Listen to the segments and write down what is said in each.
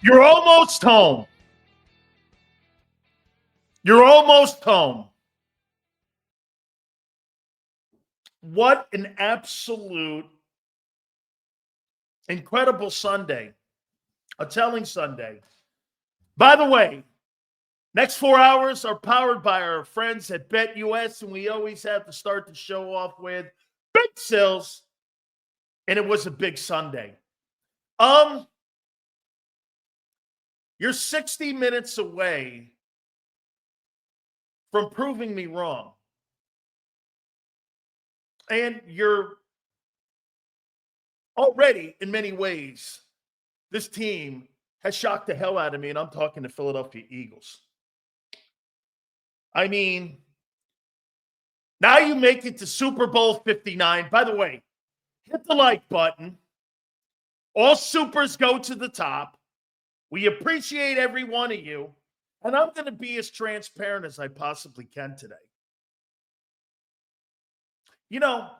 You're almost home. You're almost home. What an absolute incredible Sunday. A telling Sunday. By the way, next 4 hours are powered by our friends at BetUS, and we always have to start the show off with Big Sills. And it was a big Sunday. You're 60 minutes away from proving me wrong. And you're already, in many ways, this team has shocked the hell out of me, and I'm talking the Philadelphia Eagles. I mean, now you make it to Super Bowl 59. By the way, hit the like button. All supers go to the top. We appreciate every one of you. And I'm going to be as transparent as I possibly can today. You know,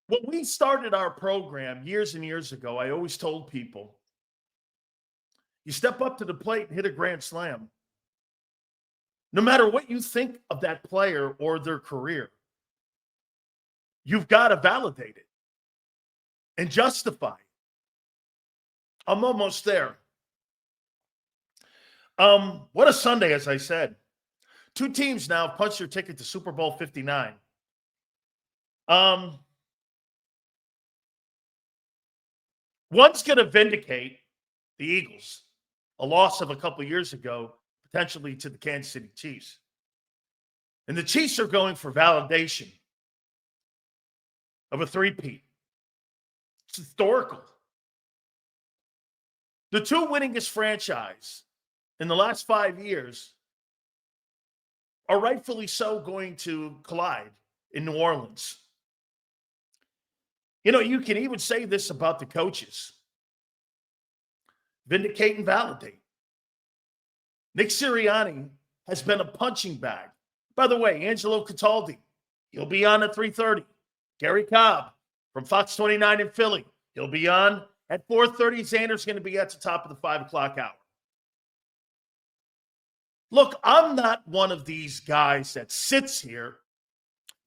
when we started our program years and years ago, I always told people, you step up to the plate and hit a grand slam. No matter what you think of that player or their career, you've got to validate it and justify it. I'm almost there. What a Sunday, as I said. Two teams now punched their ticket to Super Bowl 59. One's going to vindicate the Eagles, a loss of a couple years ago, potentially to the Kansas City Chiefs. And the Chiefs are going for validation of a three-peat. It's historical. The two winningest franchise in the last 5 years are rightfully so going to collide in New Orleans. You know, you can even say this about the coaches. Vindicate and validate. Nick Sirianni has been a punching bag. By the way, Angelo Cataldi, he'll be on at 3:30. Gary Cobb from Fox 29 in Philly, he'll be on at 4:30. Xander's going to be at the top of the 5 o'clock hour. Look, I'm not one of these guys that sits here.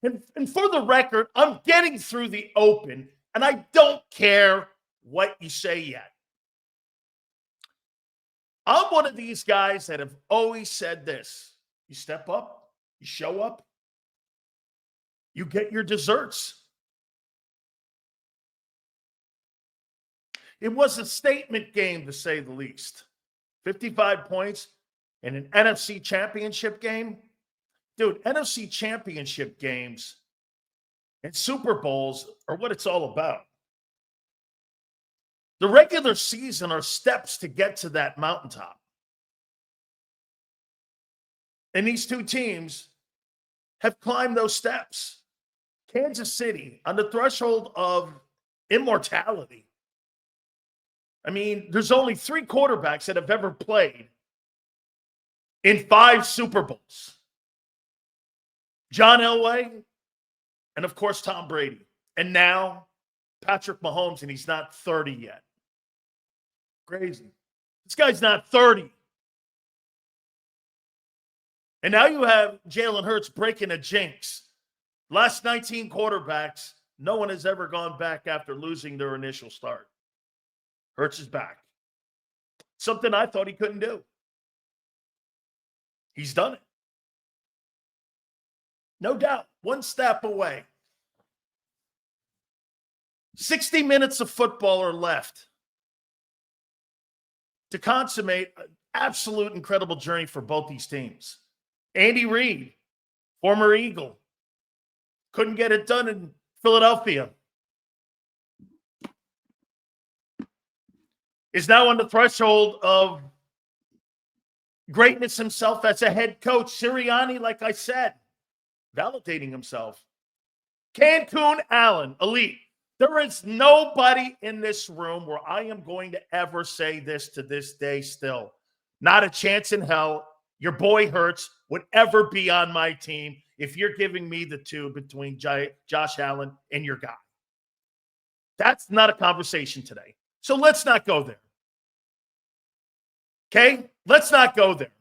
And for the record, I'm getting through the open, and I don't care what you say yet. I'm one of these guys that have always said this. You step up, you show up, you get your desserts. It was a statement game, to say the least. 55 points in an NFC championship game. Dude, NFC championship games and Super Bowls are what it's all about. The regular season are steps to get to that mountaintop. And these two teams have climbed those steps. Kansas City on the threshold of immortality. I mean, there's only 3 quarterbacks that have ever played in 5 Super Bowls. John Elway, and of course, Tom Brady. And now, Patrick Mahomes, and he's not 30 yet. Crazy. This guy's not 30. And now you have Jalen Hurts breaking a jinx. Last 19 quarterbacks, no one has ever gone back after losing their initial start. Hurts is back. Something I thought he couldn't do. He's done it. No doubt. One step away. 60 minutes of football are left to consummate an absolute incredible journey for both these teams. Andy Reid, former Eagle, couldn't get it done in Philadelphia. Is now on the threshold of greatness himself as a head coach. Sirianni, like I said, validating himself. Cancun Allen, elite. There is nobody in this room where I am going to ever say this to this day still. Not a chance in hell. Your boy Hurts would ever be on my team if you're giving me the two between Josh Allen and your guy. That's not a conversation today. So let's not go there. Okay? Let's not go there.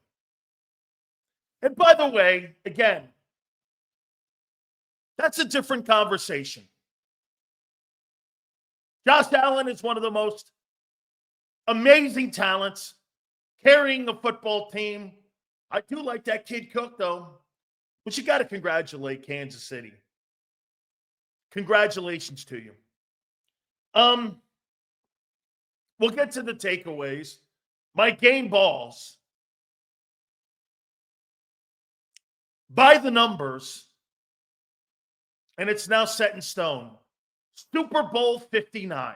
And by the way, again, that's a different conversation. Josh Allen is one of the most amazing talents carrying the football team. I do like that kid Cook, though. But you got to congratulate Kansas City. Congratulations to you. We'll get to the takeaways. My game balls. By the numbers, and it's now set in stone, Super Bowl 59.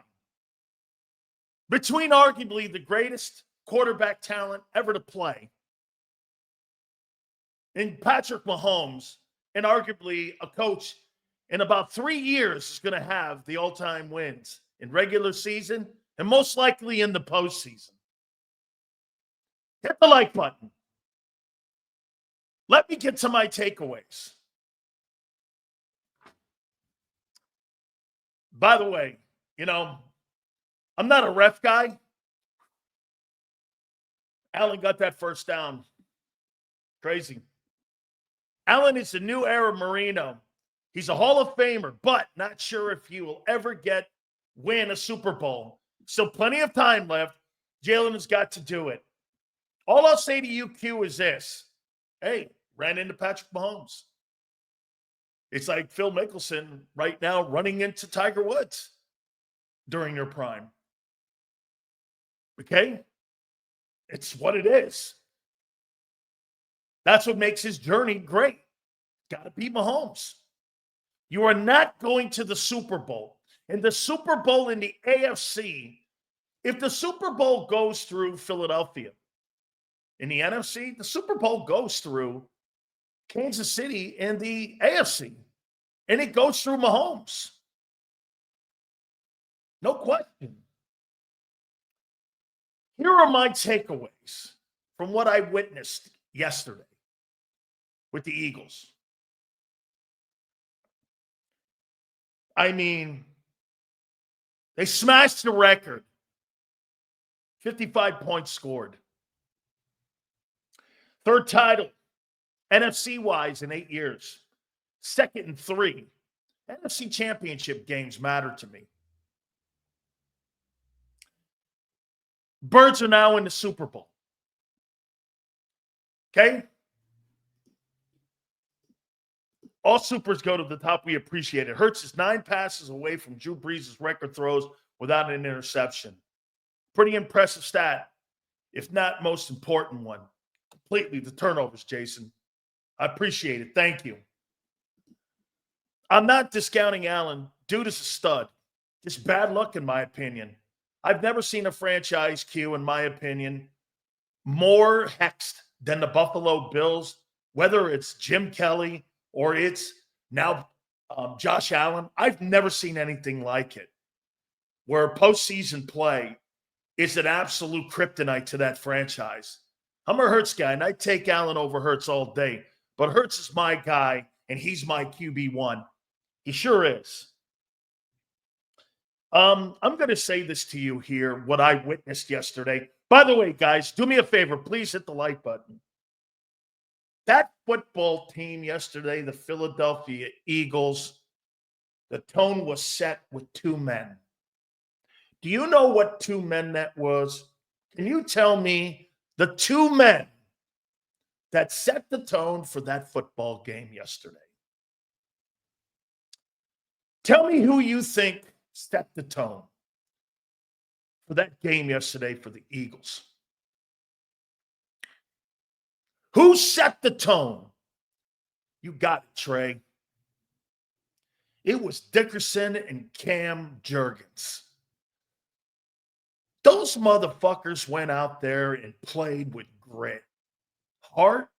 Between arguably the greatest quarterback talent ever to play in Patrick Mahomes, and arguably a coach in about 3 years is going to have the all-time wins in regular season and most likely in the postseason. Hit the like button. Let me get to my takeaways. By the way, I'm not a ref guy. Allen got that first down. Crazy. Allen is the new era Marino. He's a Hall of Famer, but not sure if he will ever win a Super Bowl. Still plenty of time left. Jalen has got to do it. All I'll say to you, Q, is this. Hey, ran into Patrick Mahomes. It's like Phil Mickelson right now running into Tiger Woods during their prime. Okay? It's what it is. That's what makes his journey great. Got to beat Mahomes. You are not going to the Super Bowl. And the Super Bowl in the AFC, if the Super Bowl goes through Philadelphia, in the NFC, the Super Bowl goes through Kansas City in the AFC. And it goes through Mahomes. No question. Here are my takeaways from what I witnessed yesterday with the Eagles. I mean, they smashed the record. 55 points scored. Third title, NFC-wise, in 8 years. Second in 3. NFC championship games matter to me. Birds are now in the Super Bowl. Okay? All supers go to the top. We appreciate it. Hurts is 9 passes away from Drew Brees' record throws without an interception. Pretty impressive stat, if not most important one. Completely the turnovers, Jason. I appreciate it. Thank you. I'm not discounting Allen. Dude is a stud. Just bad luck, in my opinion. I've never seen a franchise, Q, in my opinion, more hexed than the Buffalo Bills, whether it's Jim Kelly or it's now Josh Allen. I've never seen anything like it, where postseason play is an absolute kryptonite to that franchise. I'm a Hurts guy, and I take Allen over Hurts all day. But Hurts is my guy, and he's my QB1. He sure is. I'm going to say this to you here, what I witnessed yesterday. By the way, guys, do me a favor. Please hit the like button. That football team yesterday, the Philadelphia Eagles, the tone was set with 2 men. Do you know what 2 men that was? Can you tell me the 2 men that set the tone for that football game yesterday? Tell me who you think set the tone for that game yesterday for the Eagles. Who set the tone? You got it, Trey. It was Dickerson and Cam Jurgens. Those motherfuckers went out there and played with grit, heart,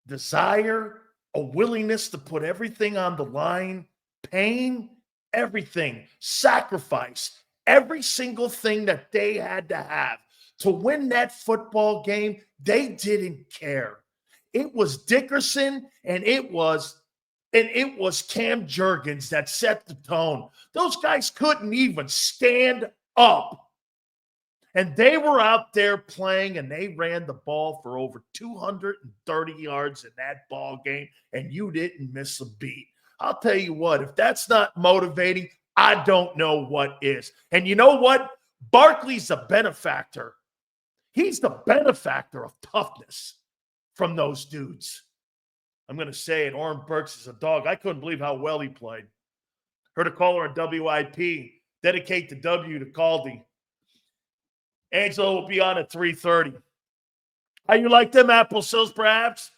desire, a willingness to put everything on the line, pain, everything, sacrifice, every single thing that they had to have to win that football game. They didn't care. It was Dickerson and it was Cam Jurgens that set the tone. Those guys couldn't even stand up. And they were out there playing, and they ran the ball for over 230 yards in that ball game, and you didn't miss a beat. I'll tell you what, if that's not motivating, I don't know what is. And you know what? Barkley's a benefactor. He's the benefactor of toughness from those dudes. I'm going to say it. Oren Burks is a dog. I couldn't believe how well he played. Heard a caller on WIP. Dedicate the W to Caldy. Angelo will be on at 3:30. How you like them apple sills, perhaps?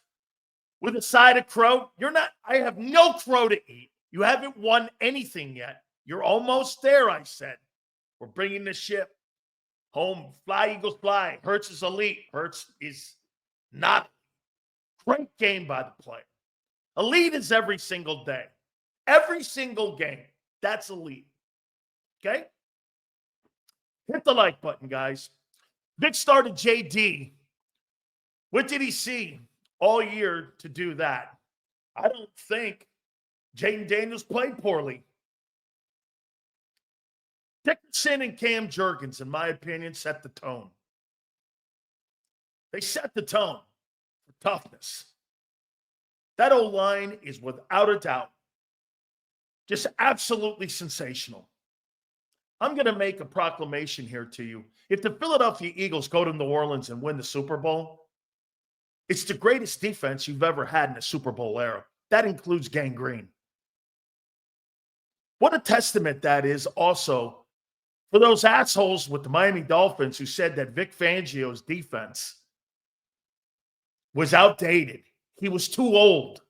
With a side of crow? I have no crow to eat. You haven't won anything yet. You're almost there, I said. We're bringing the ship home. Fly, Eagles, fly. Hurts is elite. Hurts is not. Great game by the player. Elite is every single day. Every single game. That's elite. Okay? Hit the like button, guys. Vic started JD. What did he see all year to do that? I don't think Jaden Daniels played poorly. Dickerson and Cam Jurgens, in my opinion, set the tone. They set the tone for toughness. That O-line is without a doubt just absolutely sensational. I'm going to make a proclamation here to you. If the Philadelphia Eagles go to New Orleans and win the Super Bowl, it's the greatest defense you've ever had in the Super Bowl era. That includes Gangrene. What a testament that is also for those assholes with the Miami Dolphins who said that Vic Fangio's defense was outdated. He was too old.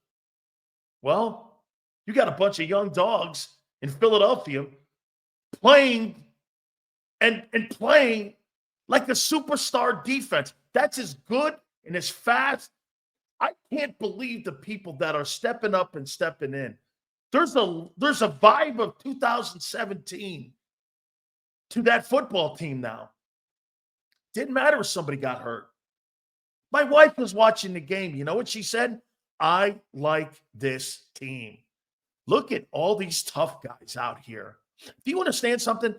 Well, you got a bunch of young dogs in Philadelphia playing and playing like a superstar defense. That's as good and as fast. I can't believe the people that are stepping up and stepping in. There's a vibe of 2017 to that football team now. Didn't matter if somebody got hurt. My wife was watching the game. You know what she said? I like this team. Look at all these tough guys out here. Do you understand something?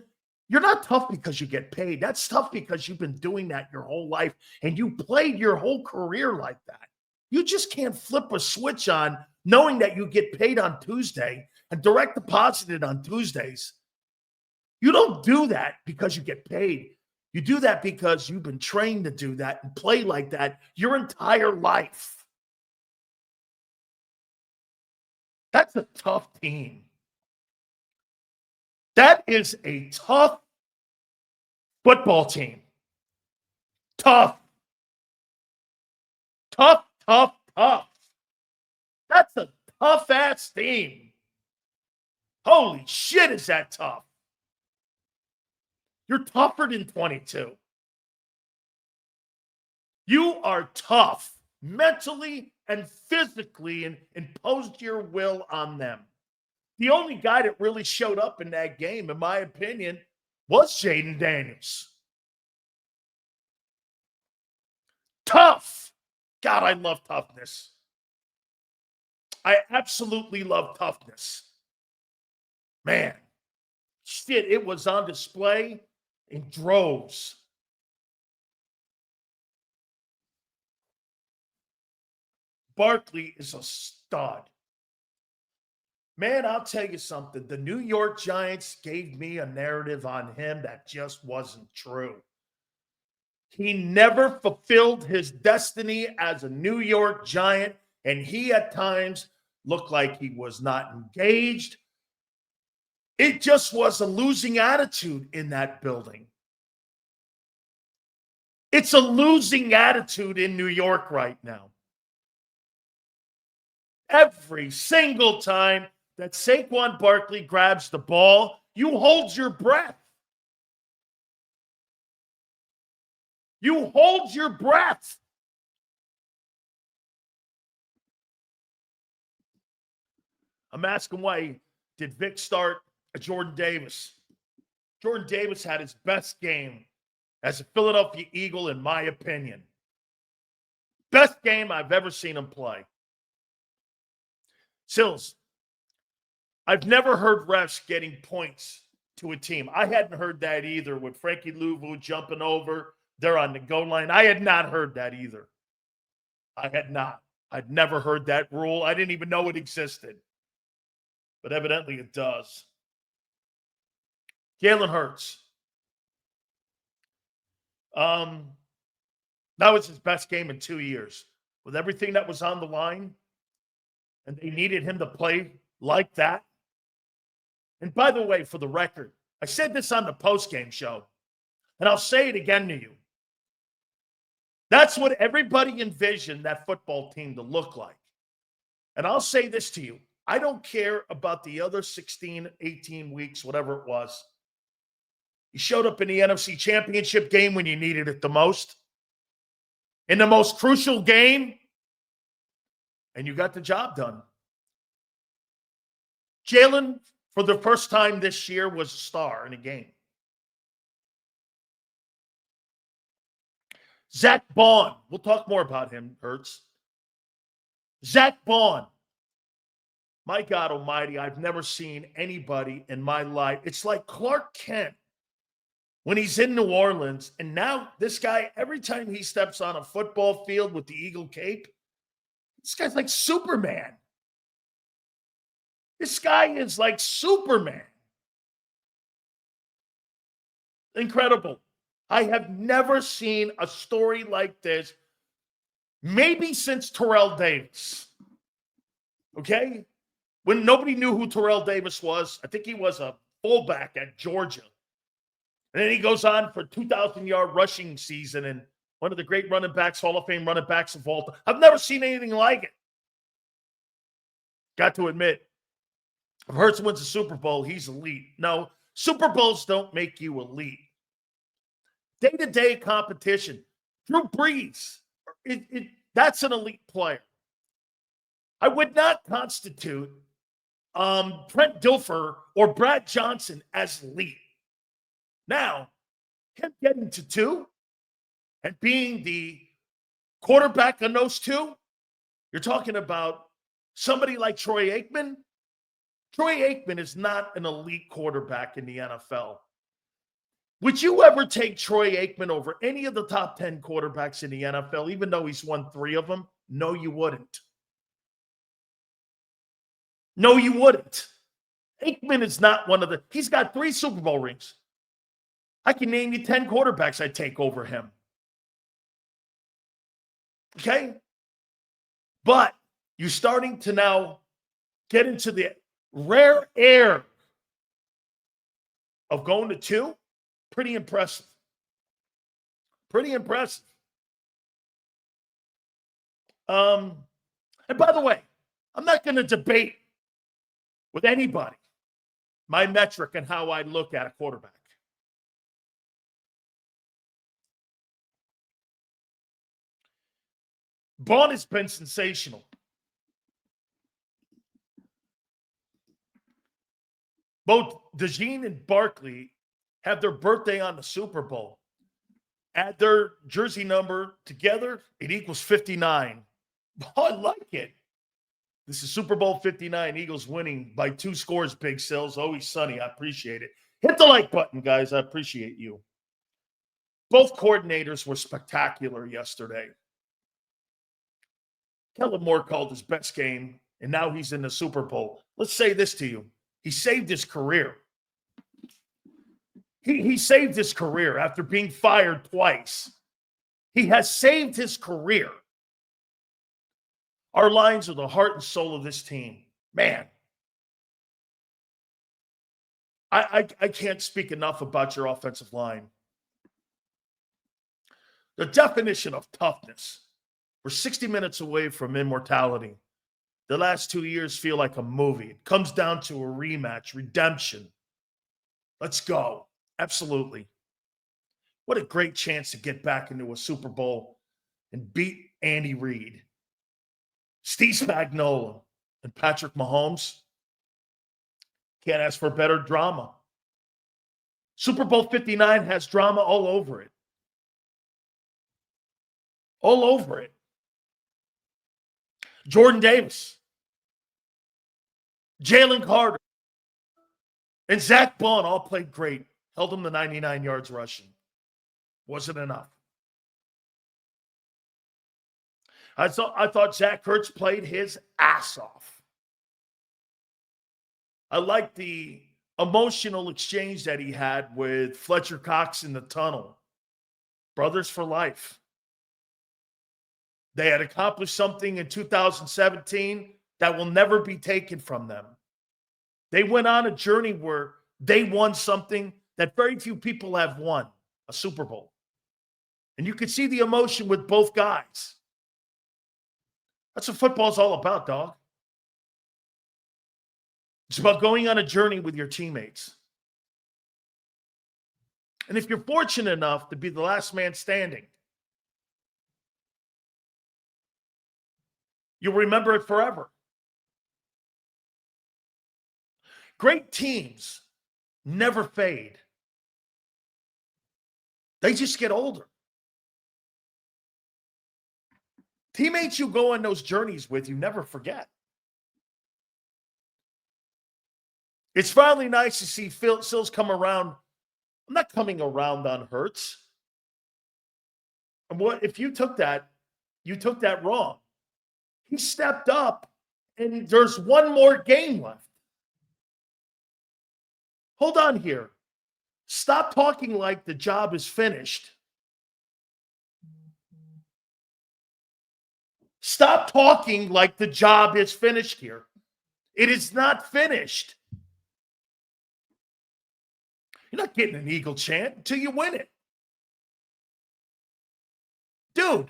You're not tough because you get paid. That's tough because you've been doing that your whole life and you played your whole career like that. You just can't flip a switch on knowing that you get paid on Tuesday and direct deposited on Tuesdays. You don't do that because you get paid. You do that because you've been trained to do that and play like that your entire life. That's a tough team. That is a tough football team. Tough. Tough, tough, tough. That's a tough-ass team. Holy shit, is that tough. You're tougher than 22. You are tough mentally and physically and imposed your will on them. The only guy that really showed up in that game, in my opinion, was Jaden Daniels. Tough. God, I love toughness. I absolutely love toughness. Man, shit, it was on display in droves. Barkley is a stud. Man, I'll tell you something. The New York Giants gave me a narrative on him that just wasn't true. He never fulfilled his destiny as a New York Giant, and he at times looked like he was not engaged. It just was a losing attitude in that building. It's a losing attitude in New York right now. Every single time that Saquon Barkley grabs the ball, you hold your breath. You hold your breath. I'm asking why did Vic start Jordan Davis? Jordan Davis had his best game as a Philadelphia Eagle, in my opinion. Best game I've ever seen him play. Sills, I've never heard refs getting points to a team. I hadn't heard that either with Frankie Louvu jumping over. They're on the goal line. I had not heard that either. I had not. I'd never heard that rule. I didn't even know it existed. But evidently it does. Jalen Hurts. That was his best game in 2 years. With everything that was on the line, and they needed him to play like that. And by the way, for the record, I said this on the postgame show, and I'll say it again to you. That's what everybody envisioned that football team to look like. And I'll say this to you. I don't care about the other 16, 18 weeks, whatever it was. You showed up in the NFC Championship game when you needed it the most. In the most crucial game, and you got the job done. Jalen, for the first time this year, was a star in a game. Zach Bond. We'll talk more about him, Hurts. Zach Bond. My God almighty, I've never seen anybody in my life. It's like Clark Kent when he's in New Orleans. And now this guy, every time he steps on a football field with the Eagle cape, this guy's like Superman. This guy is like Superman. Incredible. I have never seen a story like this, maybe since Terrell Davis. Okay? When nobody knew who Terrell Davis was, I think he was a fullback at Georgia. And then he goes on for 2,000-yard rushing season and one of the great running backs, Hall of Fame running backs of all time. I've never seen anything like it. Got to admit, if Hurts wins a Super Bowl, he's elite. No, Super Bowls don't make you elite. Day-to-day competition. Drew Brees, that's an elite player. I would not constitute Trent Dilfer or Brad Johnson as elite. Now, him getting to 2 and being the quarterback on those 2, you're talking about somebody like Troy Aikman. Troy Aikman is not an elite quarterback in the NFL. Would you ever take Troy Aikman over any of the top 10 quarterbacks in the NFL, even though he's won 3 of them? No, you wouldn't. No, you wouldn't. Aikman is not one of the – he's got 3 Super Bowl rings. I can name you 10 quarterbacks I'd take over him. Okay? But you're starting to now get into the rare air of going to 2. Pretty impressive. Pretty impressive. And by the way, I'm not going to debate with anybody my metric and how I look at a quarterback. Bond has been sensational. Both DeJean and Barkley have their birthday on the Super Bowl. Add their jersey number together, it equals 59. Oh, I like it. This is Super Bowl 59, Eagles winning by 2 scores, Big Sills. Always sunny. I appreciate it. Hit the like button, guys. I appreciate you. Both coordinators were spectacular yesterday. Kellen Moore called his best game, and now he's in the Super Bowl. Let's say this to you. He saved his career. He saved his career after being fired twice. He has saved his career. Our lines are the heart and soul of this team. Man, I can't speak enough about your offensive line. The definition of toughness. We're 60 minutes away from immortality. The last 2 years feel like a movie. It comes down to a rematch, redemption. Let's go. Absolutely. What a great chance to get back into a Super Bowl and beat Andy Reid, Steve Spagnuolo, and Patrick Mahomes. Can't ask for better drama. Super Bowl 59 has drama all over it. All over it. Jordan Davis, Jalen Carter, And Zach Bond all played great. Held him to 99 yards rushing. Wasn't enough. I thought Zach Ertz played his ass off. I liked the emotional exchange that he had with Fletcher Cox in the tunnel. Brothers for life. They had accomplished something in 2017 that will never be taken from them. They went on a journey where they won something that very few people have won, a Super Bowl. And you could see the emotion with both guys. That's what football's all about, dog. It's about going on a journey with your teammates. And if you're fortunate enough to be the last man standing, you'll remember it forever. Great teams never fade. They just get older. Teammates you go on those journeys with, you never forget. It's finally nice to see Sills come around. I'm not coming around on Hurts. And what if you took that wrong. He stepped up, and there's one more game left. Hold on here. Stop talking like the job is finished. Stop talking like the job is finished here. It is not finished. You're not getting an Eagle chant until you win it. Dude,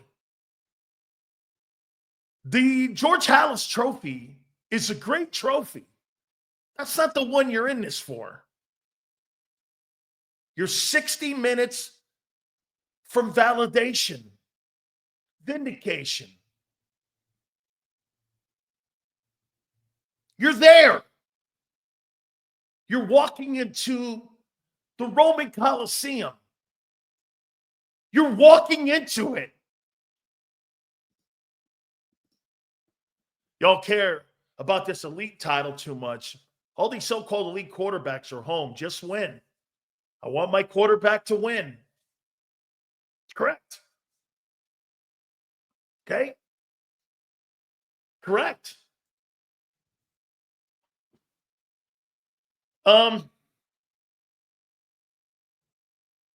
the George Halas Trophy is a great trophy. That's not the one you're in this for. You're 60 minutes from validation, vindication. You're there. You're walking into the Roman Colosseum. You're walking into it. Y'all care about this elite title too much. All these so-called elite quarterbacks are home. Just win. I want my quarterback to win. Correct. Okay? Correct.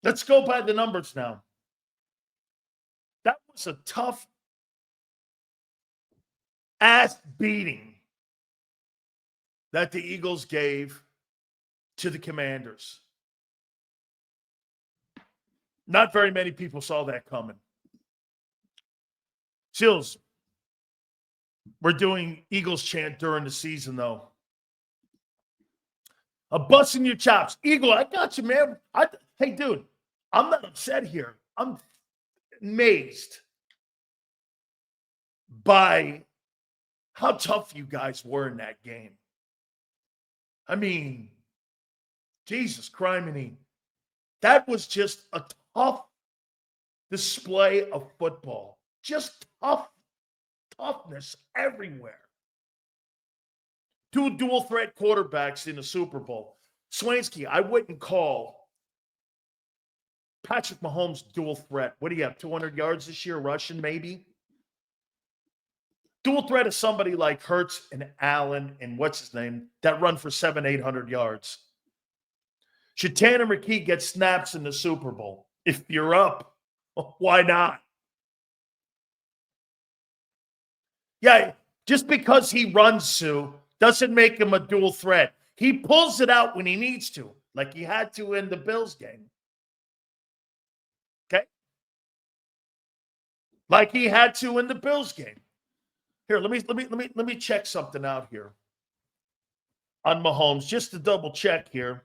Let's go by the numbers now. That was a tough ass beating that the Eagles gave to the Commanders. Not very many people saw that coming. Sills, we're doing Eagles chant during the season, though. I'm busting your chops. Eagle, I got you, man. Hey, dude, I'm not upset here. I'm amazed by how tough you guys were in that game. I mean, Jesus criminy. That was just a tough display of football. Just toughness everywhere. Two dual threat quarterbacks in the Super Bowl. Swansky, I wouldn't call Patrick Mahomes dual threat. What do you have, 200 yards this year rushing maybe? Dual threat is somebody like Hurts and Allen and what's his name that run for 700-800 yards. Shatan and McKee get snaps in the Super Bowl. If you're up, why not? Yeah, just because he runs, Sue, doesn't make him a dual threat. He pulls it out when he needs to, like he had to in the Bills game. Okay? Like he had to in the Bills game. Here, let me check something out here on Mahomes, just to double check here.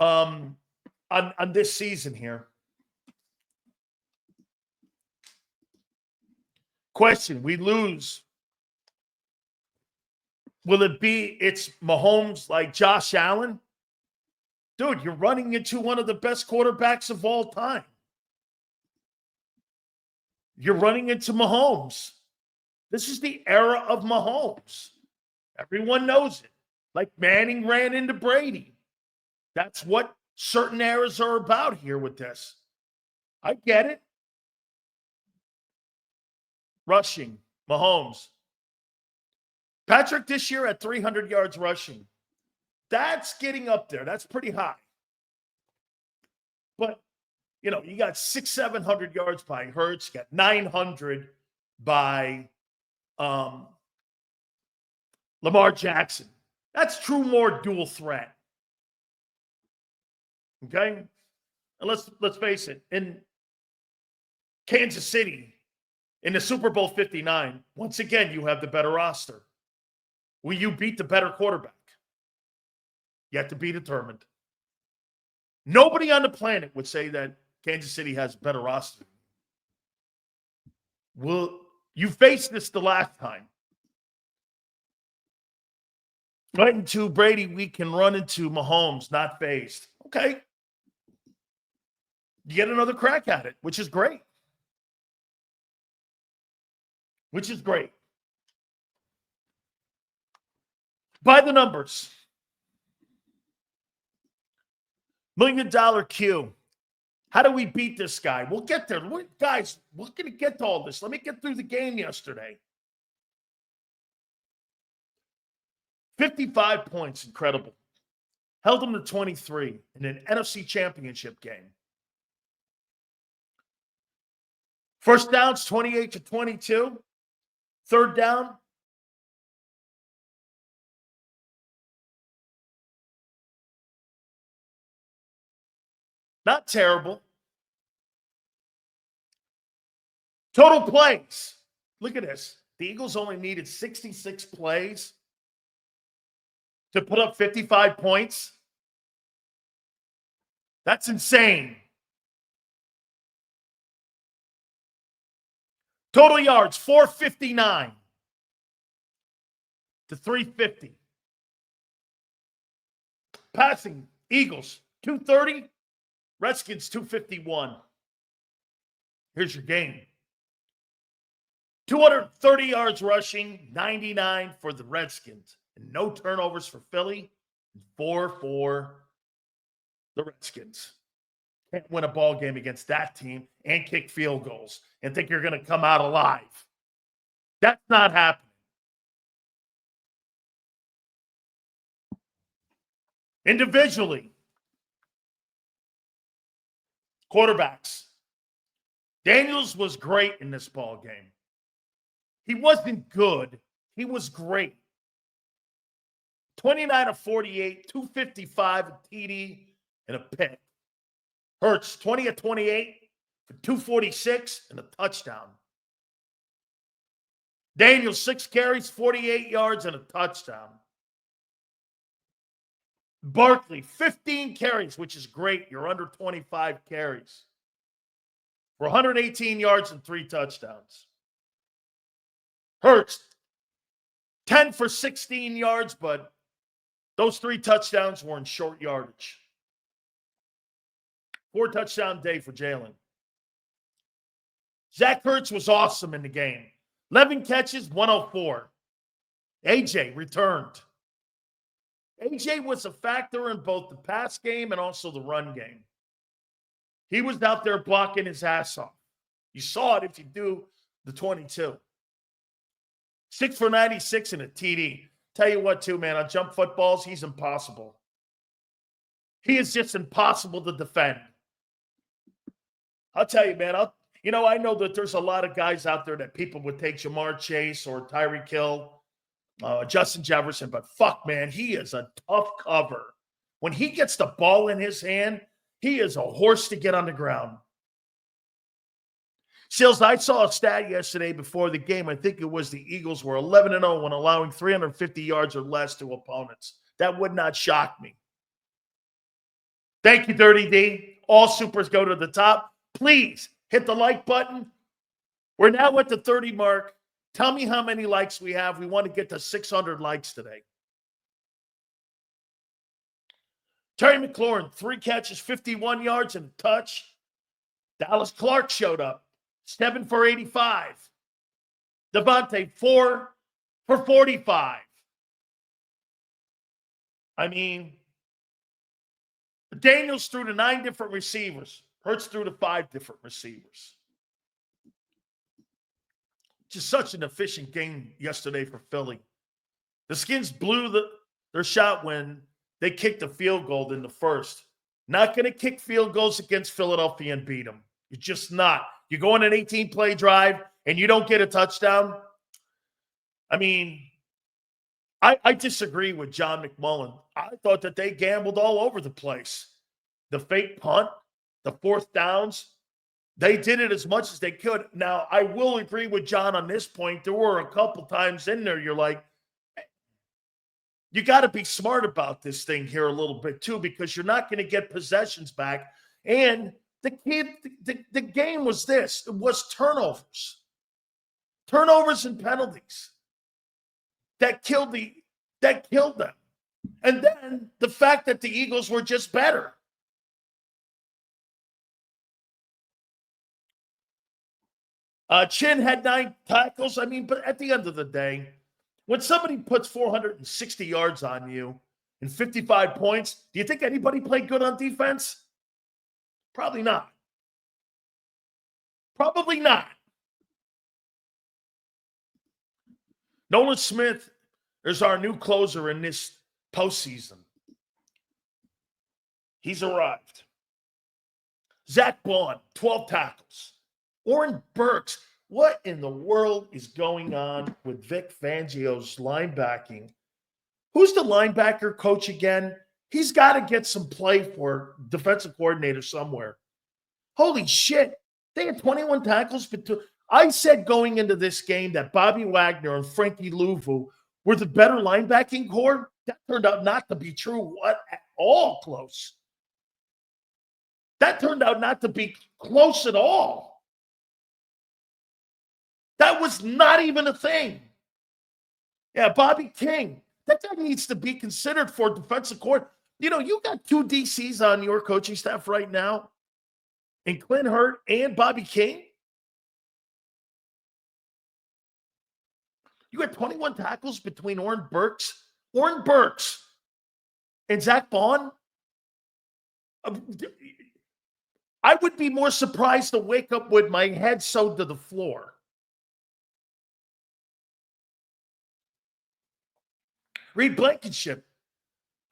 On this season here. Question, we lose. Will it be it's Mahomes like Josh Allen? Dude, you're running into one of the best quarterbacks of all time. You're running into Mahomes. This is the era of Mahomes. Everyone knows it. Like Manning ran into Brady. That's what certain eras are about here with this. I get it. Rushing, Mahomes. Patrick this year at 300 yards rushing. That's getting up there. That's pretty high. But, you got 700 yards by Hurts. You got 900 by Lamar Jackson. That's true more dual threat. Okay? And let's face it. In Kansas City, in the Super Bowl 59, once again, you have the better roster. Will you beat the better quarterback? Yet to be determined. Nobody on the planet would say that Kansas City has a better roster. You faced this the last time. Right into Brady, we can run into Mahomes, not faced. Okay. You get another crack at it, which is great. By the numbers. $1 million Q. How do we beat this guy? We'll get there. Guys, we're going to get to all this. Let me get through the game yesterday. 55 points, incredible. Held them to 23 in an NFC championship game. First downs, 28-22. Third down, not terrible. Total plays. Look at this. The Eagles only needed 66 plays to put up 55 points. That's insane. Total yards, 459 to 350. Passing, Eagles, 230. Redskins, 251. Here's your game. 230 yards rushing, 99 for the Redskins. And no turnovers for Philly, 4 for the Redskins. Can't win a ball game against that team and kick field goals and think you're going to come out alive. That's not happening. Individually, quarterbacks. Daniels was great in this ball game. He wasn't good. He was great. 29 of 48, 255, a TD, and a pick. Hurts, 20 of 28 for 246 and a touchdown. Daniels, 6 carries, 48 yards, and a touchdown. Barkley, 15 carries, which is great. You're under 25 carries. For 118 yards and 3 touchdowns. Hurts, 10 for 16 yards, but those 3 touchdowns were in short yardage. 4-touchdown day for Jalen. Zach Ertz was awesome in the game. 11 catches, 104. AJ returned. AJ was a factor in both the pass game and also the run game. He was out there blocking his ass off. You saw it if you do the 22. 6 for 96 and a TD. Tell you what, too, man, on jump footballs, he's impossible. He is just impossible to defend. I'll tell you, man, I know that there's a lot of guys out there that people would take Jamar Chase or Tyreek Hill, Justin Jefferson, but fuck, man, he is a tough cover. When he gets the ball in his hand, he is a horse to get on the ground. Seals, I saw a stat yesterday before the game. I think it was the Eagles were 11-0 when allowing 350 yards or less to opponents. That would not shock me. Thank you, Dirty D. All supers go to the top. Please hit the like button. We're now at the 30 mark. Tell me how many likes we have. We want to get to 600 likes today. Terry McLaurin, 3 catches, 51 yards, and a touch. Dallas Clark showed up, 7 for 85. Devontae, 4 for 45. I mean, Daniels threw to 9 different receivers. Hurts threw to 5 different receivers. Just such an efficient game yesterday for Philly. The Skins blew their shot when they kicked a field goal in the first. Not going to kick field goals against Philadelphia and beat them. You're just not. You go on an 18-play drive and you don't get a touchdown. I mean, I disagree with John McMullen. I thought that they gambled all over the place. The fake punt, the fourth downs, they did it as much as they could. Now, I will agree with John on this point. There were a couple times in there you're like, you got to be smart about this thing here a little bit too, because you're not going to get possessions back. And the game was this. It was turnovers. Turnovers and penalties that killed them. And then the fact that the Eagles were just better. Chin had 9 tackles. I mean, but at the end of the day, when somebody puts 460 yards on you and 55 points, do you think anybody played good on defense? Probably not. Probably not. Nolan Smith is our new closer in this postseason. He's arrived. Zach Bond, 12 tackles. Oren Burks, what in the world is going on with Vic Fangio's linebacking? Who's the linebacker coach again? He's got to get some play for defensive coordinator somewhere. Holy shit. They had 21 tackles. I said going into this game that Bobby Wagner and Frankie Louvu were the better linebacking core. That turned out not to be true at all close. That turned out not to be close at all. That was not even a thing. Yeah, Bobby King. That guy needs to be considered for defensive court. You know, you got 2 DCs on your coaching staff right now, and Clint Hurt and Bobby King. You got 21 tackles between Oren Burks, and Zach Bond. I would be more surprised to wake up with my head sewed to the floor. Reed Blankenship,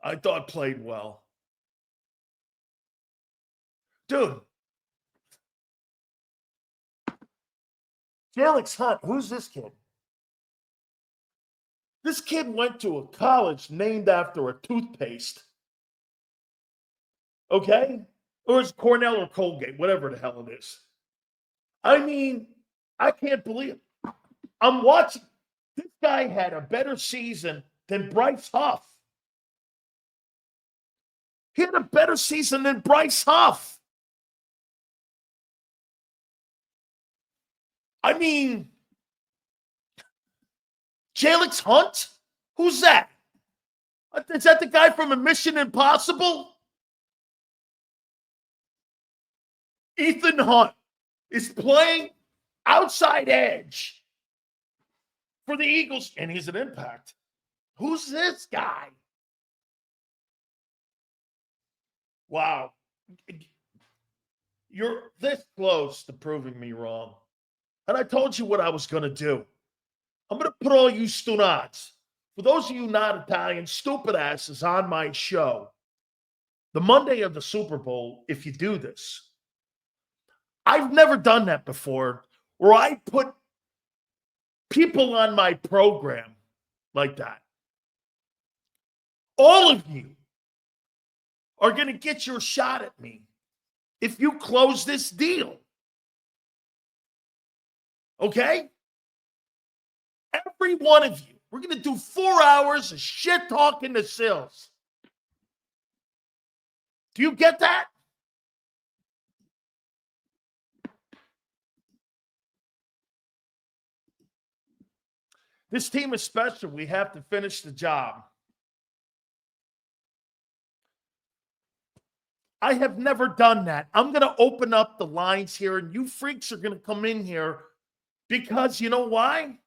I thought played well. Dude. Felix Hunt, who's this kid? This kid went to a college named after a toothpaste. Okay? Or it's Cornell or Colgate, whatever the hell it is. I mean, I can't believe it. I'm watching. This guy had a better season than Bryce Huff. He had a better season than Bryce Huff. I mean, Felix Hunt? Who's that? Is that the guy from a Mission Impossible? Ethan Hunt is playing outside edge for the Eagles, and he's an impact. Who's this guy? Wow. You're this close to proving me wrong. And I told you what I was going to do. I'm going to put all you Stunats, for those of you not Italian, stupid asses on my show, the Monday of the Super Bowl, if you do this. I've never done that before, where I put people on my program like that. All of you are going to get your shot at me if you close this deal. Okay? Every one of you. We're going to do 4 hours of shit talking to Sills. Do you get that? This team is special. We have to finish the job. I have never done that. I'm going to open up the lines here, and you freaks are going to come in here because you know why?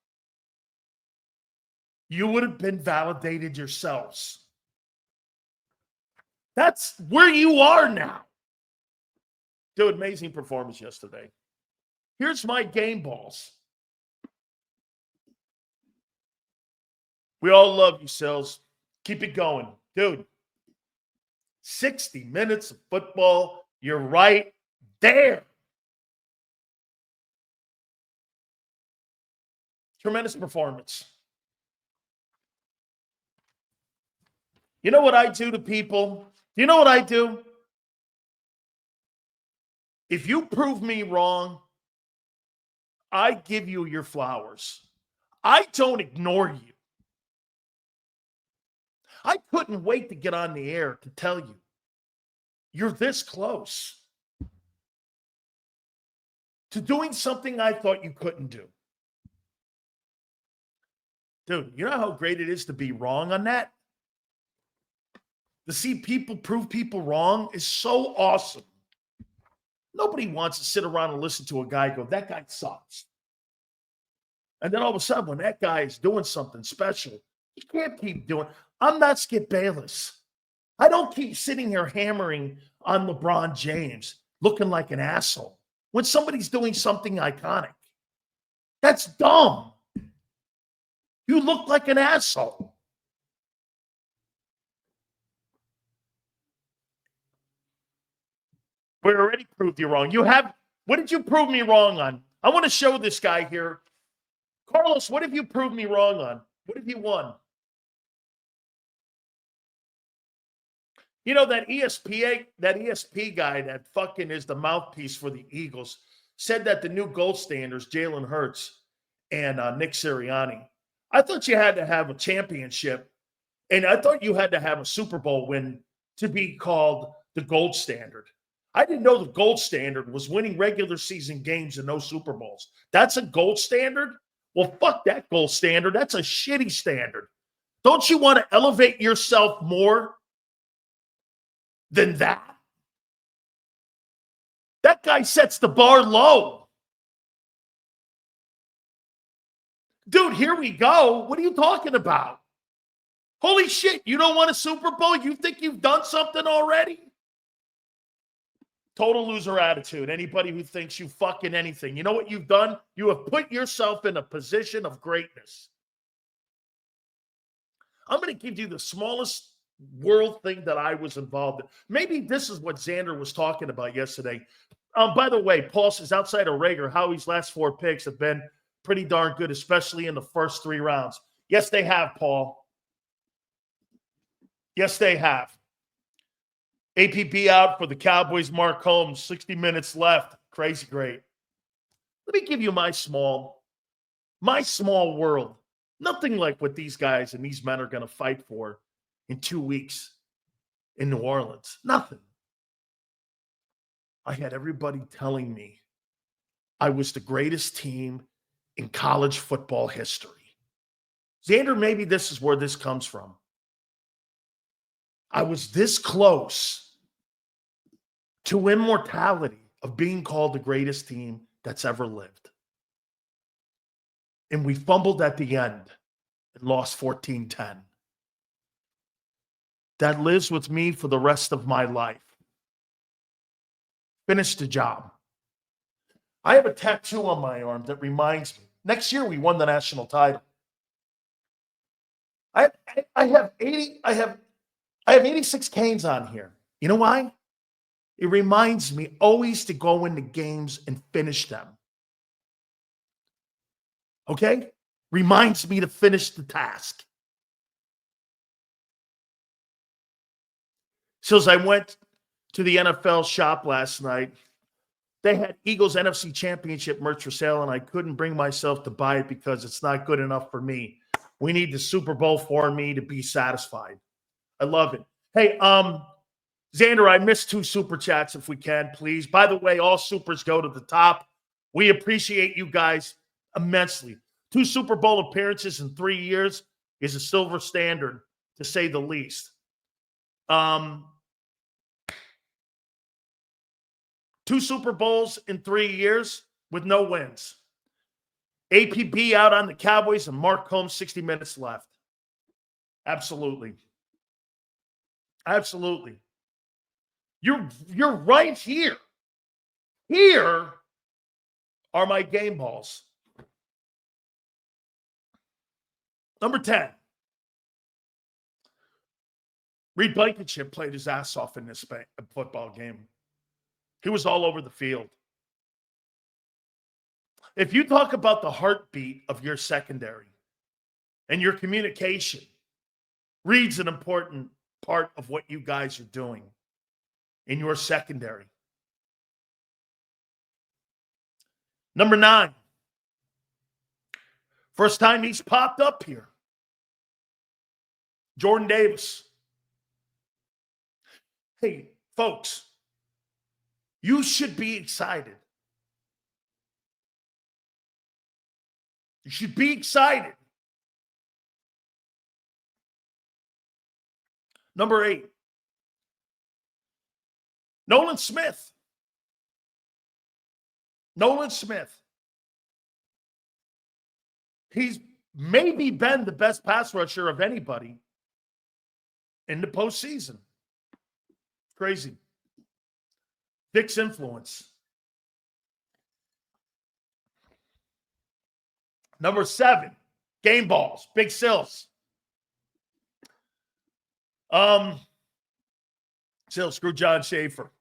You would have been validated yourselves. That's where you are now. Dude, amazing performance yesterday. Here's my game balls. We all love you, Sills. Keep it going. Dude, 60 minutes of football. You're right there. Tremendous performance. You know what I do to people? You know what I do? If you prove me wrong, I give you your flowers. I don't ignore you. I couldn't wait to get on the air to tell you, you're this close to doing something I thought you couldn't do. Dude, you know how great it is to be wrong on that? To see people prove people wrong is so awesome. Nobody wants to sit around and listen to a guy go, that guy sucks. And then all of a sudden, when that guy is doing something special, you can't keep doing. I'm not Skip Bayless. I don't keep sitting here hammering on LeBron James, looking like an asshole when somebody's doing something iconic. That's dumb. You look like an asshole. We already proved you wrong. What did you prove me wrong on? I want to show this guy here. Carlos, what have you proved me wrong on? What have you won? You know, that ESP guy that fucking is the mouthpiece for the Eagles said that the new gold standards, Jalen Hurts and Nick Sirianni. I thought you had to have a championship, and I thought you had to have a Super Bowl win to be called the gold standard. I didn't know the gold standard was winning regular season games and no Super Bowls. That's a gold standard? Well, fuck that gold standard. That's a shitty standard. Don't you want to elevate yourself more than that? That guy sets the bar low. Dude, here we go. What are you talking about? Holy shit, you don't want a Super Bowl? You think you've done something already? Total loser attitude. Anybody who thinks you fucking anything. You know what you've done? You have put yourself in a position of greatness. I'm going to give you the smallest world thing that I was involved in. Maybe this is what Xander was talking about yesterday. By the way, Paul says outside of Rager, Howie's last 4 picks have been pretty darn good, especially in the first 3 rounds. Yes, they have, Paul. Yes, they have. APB out for the Cowboys, Mark Holmes, 60 minutes left. Crazy great. Let me give you my small world. Nothing like what these guys and these men are going to fight for in 2 weeks in New Orleans. Nothing. I had everybody telling me I was the greatest team in college football history. Xander, maybe this is where this comes from. I was this close to immortality of being called the greatest team that's ever lived. And we fumbled at the end and lost 14-10. That lives with me for the rest of my life. Finished the job. I have a tattoo on my arm that reminds me. Next year we won the national title. I have 86 canes on here. You know why? It reminds me always to go into games and finish them. Okay? Reminds me to finish the task. So as I went to the NFL shop last night, they had Eagles NFC Championship merch for sale, and I couldn't bring myself to buy it because it's not good enough for me. We need the Super Bowl for me to be satisfied. I love it. Hey, Xander, I missed 2 super chats if we can, please. By the way, all supers go to the top. We appreciate you guys immensely. 2 Super Bowl appearances in 3 years is a silver standard, to say the least. 2 Super Bowls in 3 years with no wins. APB out on the Cowboys and Mark Holmes, 60 minutes left. Absolutely. Absolutely. You're right here. Here are my game balls. Number 10. Reed Blankenship played his ass off in this football game. He was all over the field. If you talk about the heartbeat of your secondary and your communication, Reed's an important part of what you guys are doing in your secondary. Number 9. First time he's popped up here. Jordan Davis. Hey, folks, you should be excited. You should be excited. Number 8. Nolan Smith. Nolan Smith. He's maybe been the best pass rusher of anybody in the postseason. Crazy. Dick's influence. Number 7, game balls, Big Sills. Screw John Schaefer.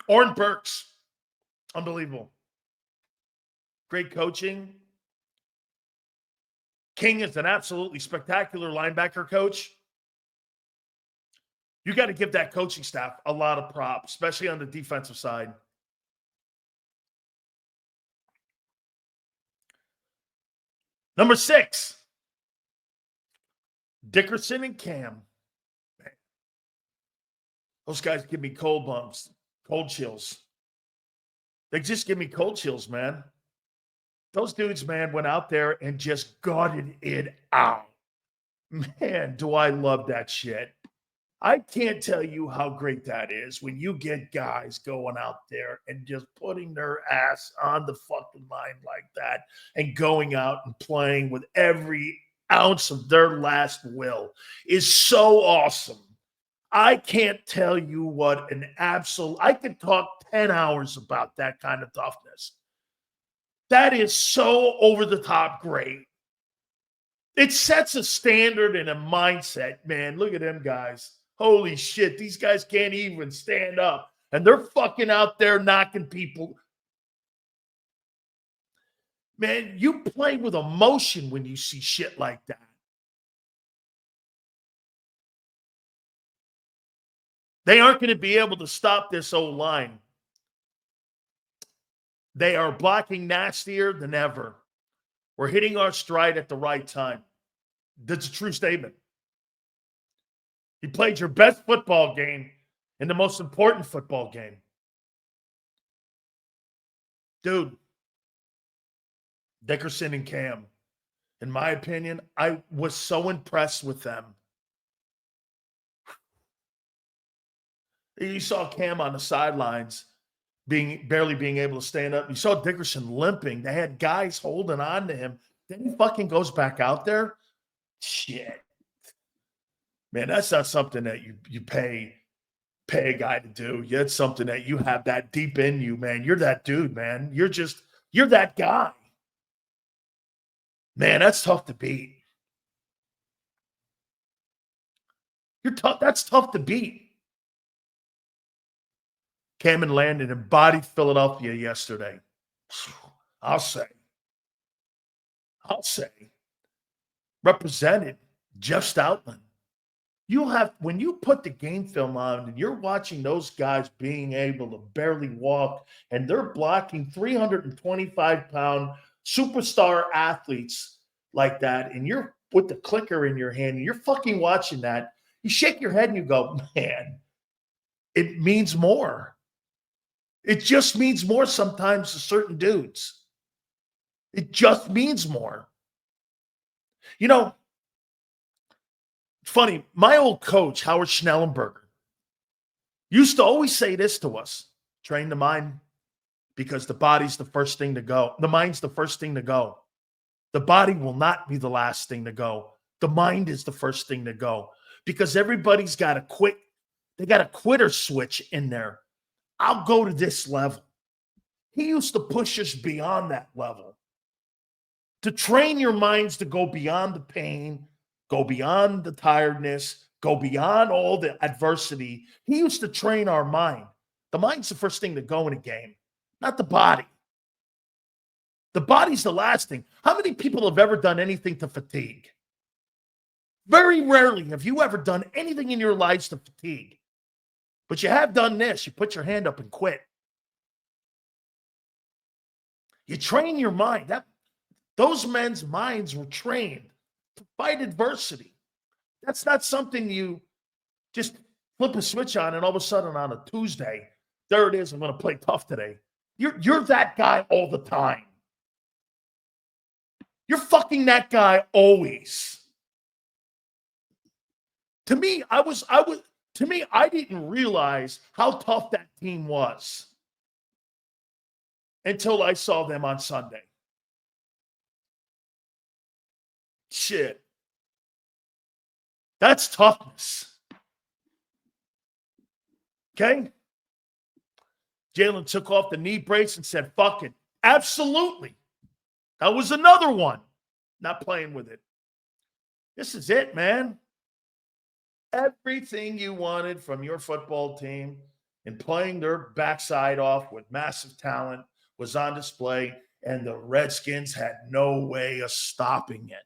Orrin Burks. Unbelievable. Great coaching. King is an absolutely spectacular linebacker coach. You got to give that coaching staff a lot of props, especially on the defensive side. Number 6, Dickerson and Cam. Those guys give me cold bumps, cold chills. They just give me cold chills, man. Those dudes, man, went out there and just gutted it out. Man, do I love that shit. I can't tell you how great that is when you get guys going out there and just putting their ass on the fucking line like that and going out and playing with every ounce of their last will is so awesome. I can't tell you what an absolute, I could talk 10 hours about that kind of toughness. That is so over the top great. It sets a standard and a mindset, man. Look at them guys. Holy shit, these guys can't even stand up. And they're fucking out there knocking people. Man, you play with emotion when you see shit like that. They aren't going to be able to stop this old line. They are blocking nastier than ever. We're hitting our stride at the right time. That's a true statement. You played your best football game in the most important football game. Dude, Dickerson and Cam, in my opinion, I was so impressed with them. You saw Cam on the sidelines barely being able to stand up. You saw Dickerson limping. They had guys holding on to him. Then he fucking goes back out there. Shit. Man, that's not something that you pay a guy to do. It's something that you have that deep in you, man. You're that dude, man. You're that guy. Man, that's tough to beat. You're tough. That's tough to beat. Cam and Landon embodied Philadelphia yesterday. I'll say. Represented Jeff Stoutland. When you put the game film on and you're watching those guys being able to barely walk and they're blocking 325-pound superstar athletes like that, and you're with the clicker in your hand and you're fucking watching that, you shake your head and you go, man, it means more. It just means more sometimes to certain dudes. It just means more. You know, funny, my old coach, Howard Schnellenberger, used to always say this to us: train the mind because the body's the first thing to go. The mind's the first thing to go. The body will not be the last thing to go. The mind is the first thing to go. because everybody's got to quit. They got a quitter switch in there. I'll go to this level. He used to push us beyond that level, to train your minds to go beyond the pain, go beyond the tiredness, go beyond all the adversity. He used to train our mind. The mind's the first thing to go in a game, not the body. The body's the last thing. How many people have ever done anything to fatigue? Very rarely have you ever done anything in your lives to fatigue. But you have done this. You put your hand up and quit. You train your mind. Those men's minds were trained to fight adversity. That's not something you just flip a switch on and all of a sudden on a Tuesday, there it is, I'm going to play tough today. You're that guy all the time. You're fucking that guy always. To me, I didn't realize how tough that team was until I saw them on Sunday. Shit. That's toughness. Okay? Jalen took off the knee brace and said, fuck it. Absolutely. That was another one. Not playing with it. This is it, man. Everything you wanted from your football team and playing their backside off with massive talent was on display, and the Redskins had no way of stopping it.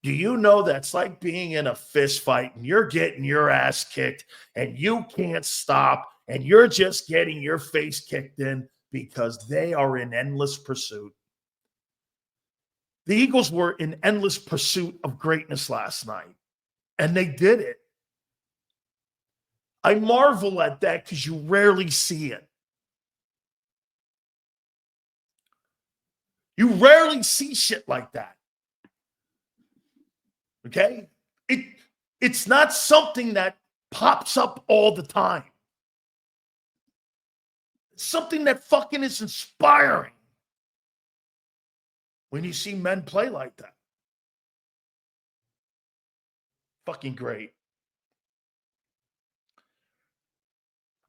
Do you know that's like being in a fist fight and you're getting your ass kicked and you can't stop and you're just getting your face kicked in because they are in endless pursuit? The Eagles were in endless pursuit of greatness last night, and they did it. I marvel at that because you rarely see it. You rarely see shit like that. Okay? It's not something that pops up all the time. It's something that fucking is inspiring when you see men play like that. Fucking great.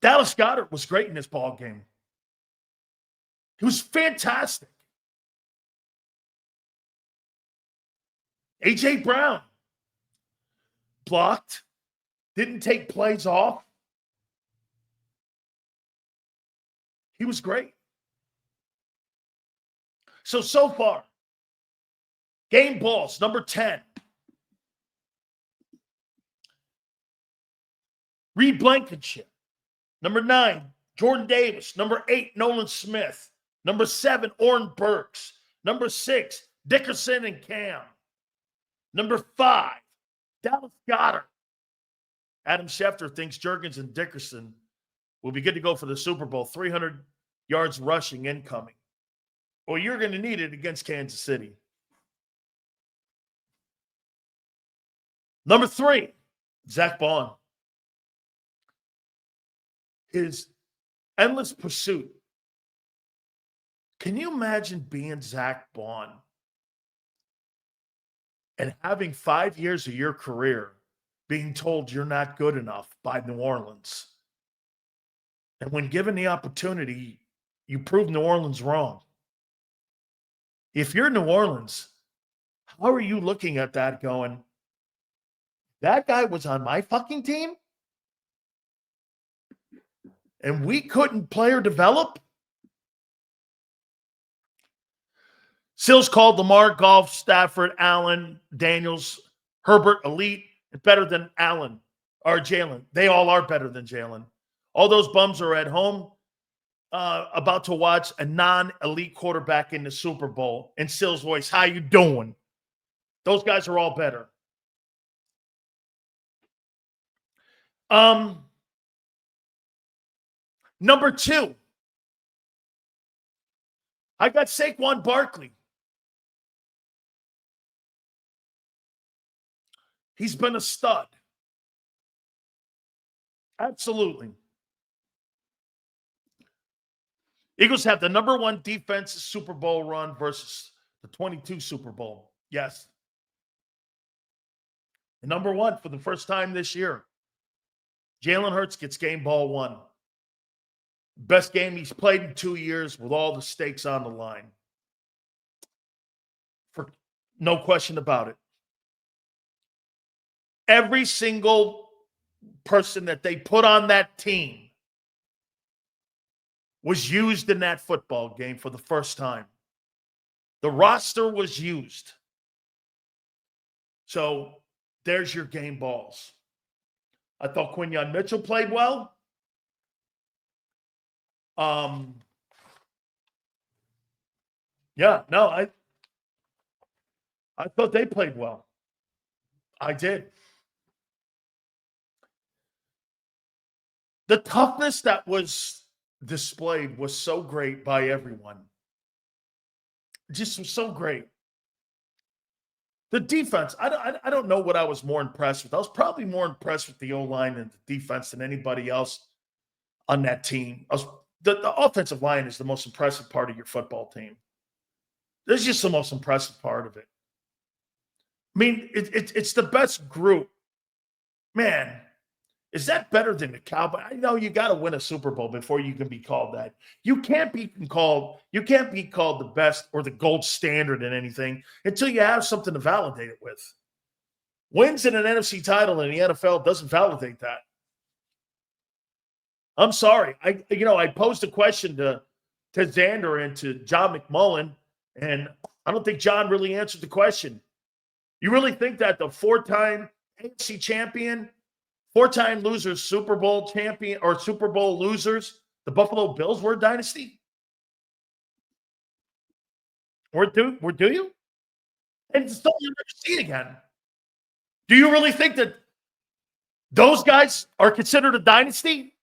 Dallas Goedert was great in this ball game. He was fantastic. A.J. Brown blocked, didn't take plays off. He was great. So far, game balls, number 10. Reed Blankenship. Number 9, Jordan Davis. Number 8, Nolan Smith. Number 7, Oren Burks. Number 6, Dickerson and Cam. Number 5, Dallas Goedert. Adam Schefter thinks Jurgens and Dickerson will be good to go for the Super Bowl. 300 yards rushing incoming. Well, you're going to need it against Kansas City. Number 3, Zach Bond. His endless pursuit. Can you imagine being Zach Bond and having 5 years of your career being told you're not good enough by New Orleans? And when given the opportunity, you prove New Orleans wrong. If you're New Orleans, how are you looking at that going, that guy was on my fucking team? And we couldn't play or develop? Sills called Lamar, Goff, Stafford, Allen, Daniels, Herbert, elite, and better than Allen or Jalen. They all are better than Jalen. All those bums are at home about to watch a non-elite quarterback in the Super Bowl. In Sills' voice, how you doing? Those guys are all better. Number 2, I got Saquon Barkley. He's been a stud. Absolutely. Eagles have the number 1 defensive Super Bowl run versus the 22 Super Bowl. Yes. And number one, for the first time this year, Jalen Hurts gets game ball one. Best game he's played in 2 years with all the stakes on the line. For no question about it. Every single person that they put on that team was used in that football game for the first time. The roster was used. So there's your game balls. I thought Quinyon Mitchell played well. I thought they played well. I did. The toughness that was displayed was so great by everyone. Just was so great. The defense, I don't know what I was more impressed with. I was probably more impressed with the O-line and the defense than anybody else on that team. The offensive line is the most impressive part of your football team. This is just the most impressive part of it. I mean, it's the best group. Man, is that better than the Cowboys? I know you got to win a Super Bowl before you can be called that. You can't be called the best or the gold standard in anything until you have something to validate it with. Wins in an NFC title in the NFL doesn't validate that. I'm sorry. I posed a question to Xander and to John McMullen, and I don't think John really answered the question. You really think that the four-time AFC champion, four-time losers, Super Bowl champion, or Super Bowl losers, the Buffalo Bills were a dynasty? Or do you? And still you'll never see it again. Do you really think that those guys are considered a dynasty?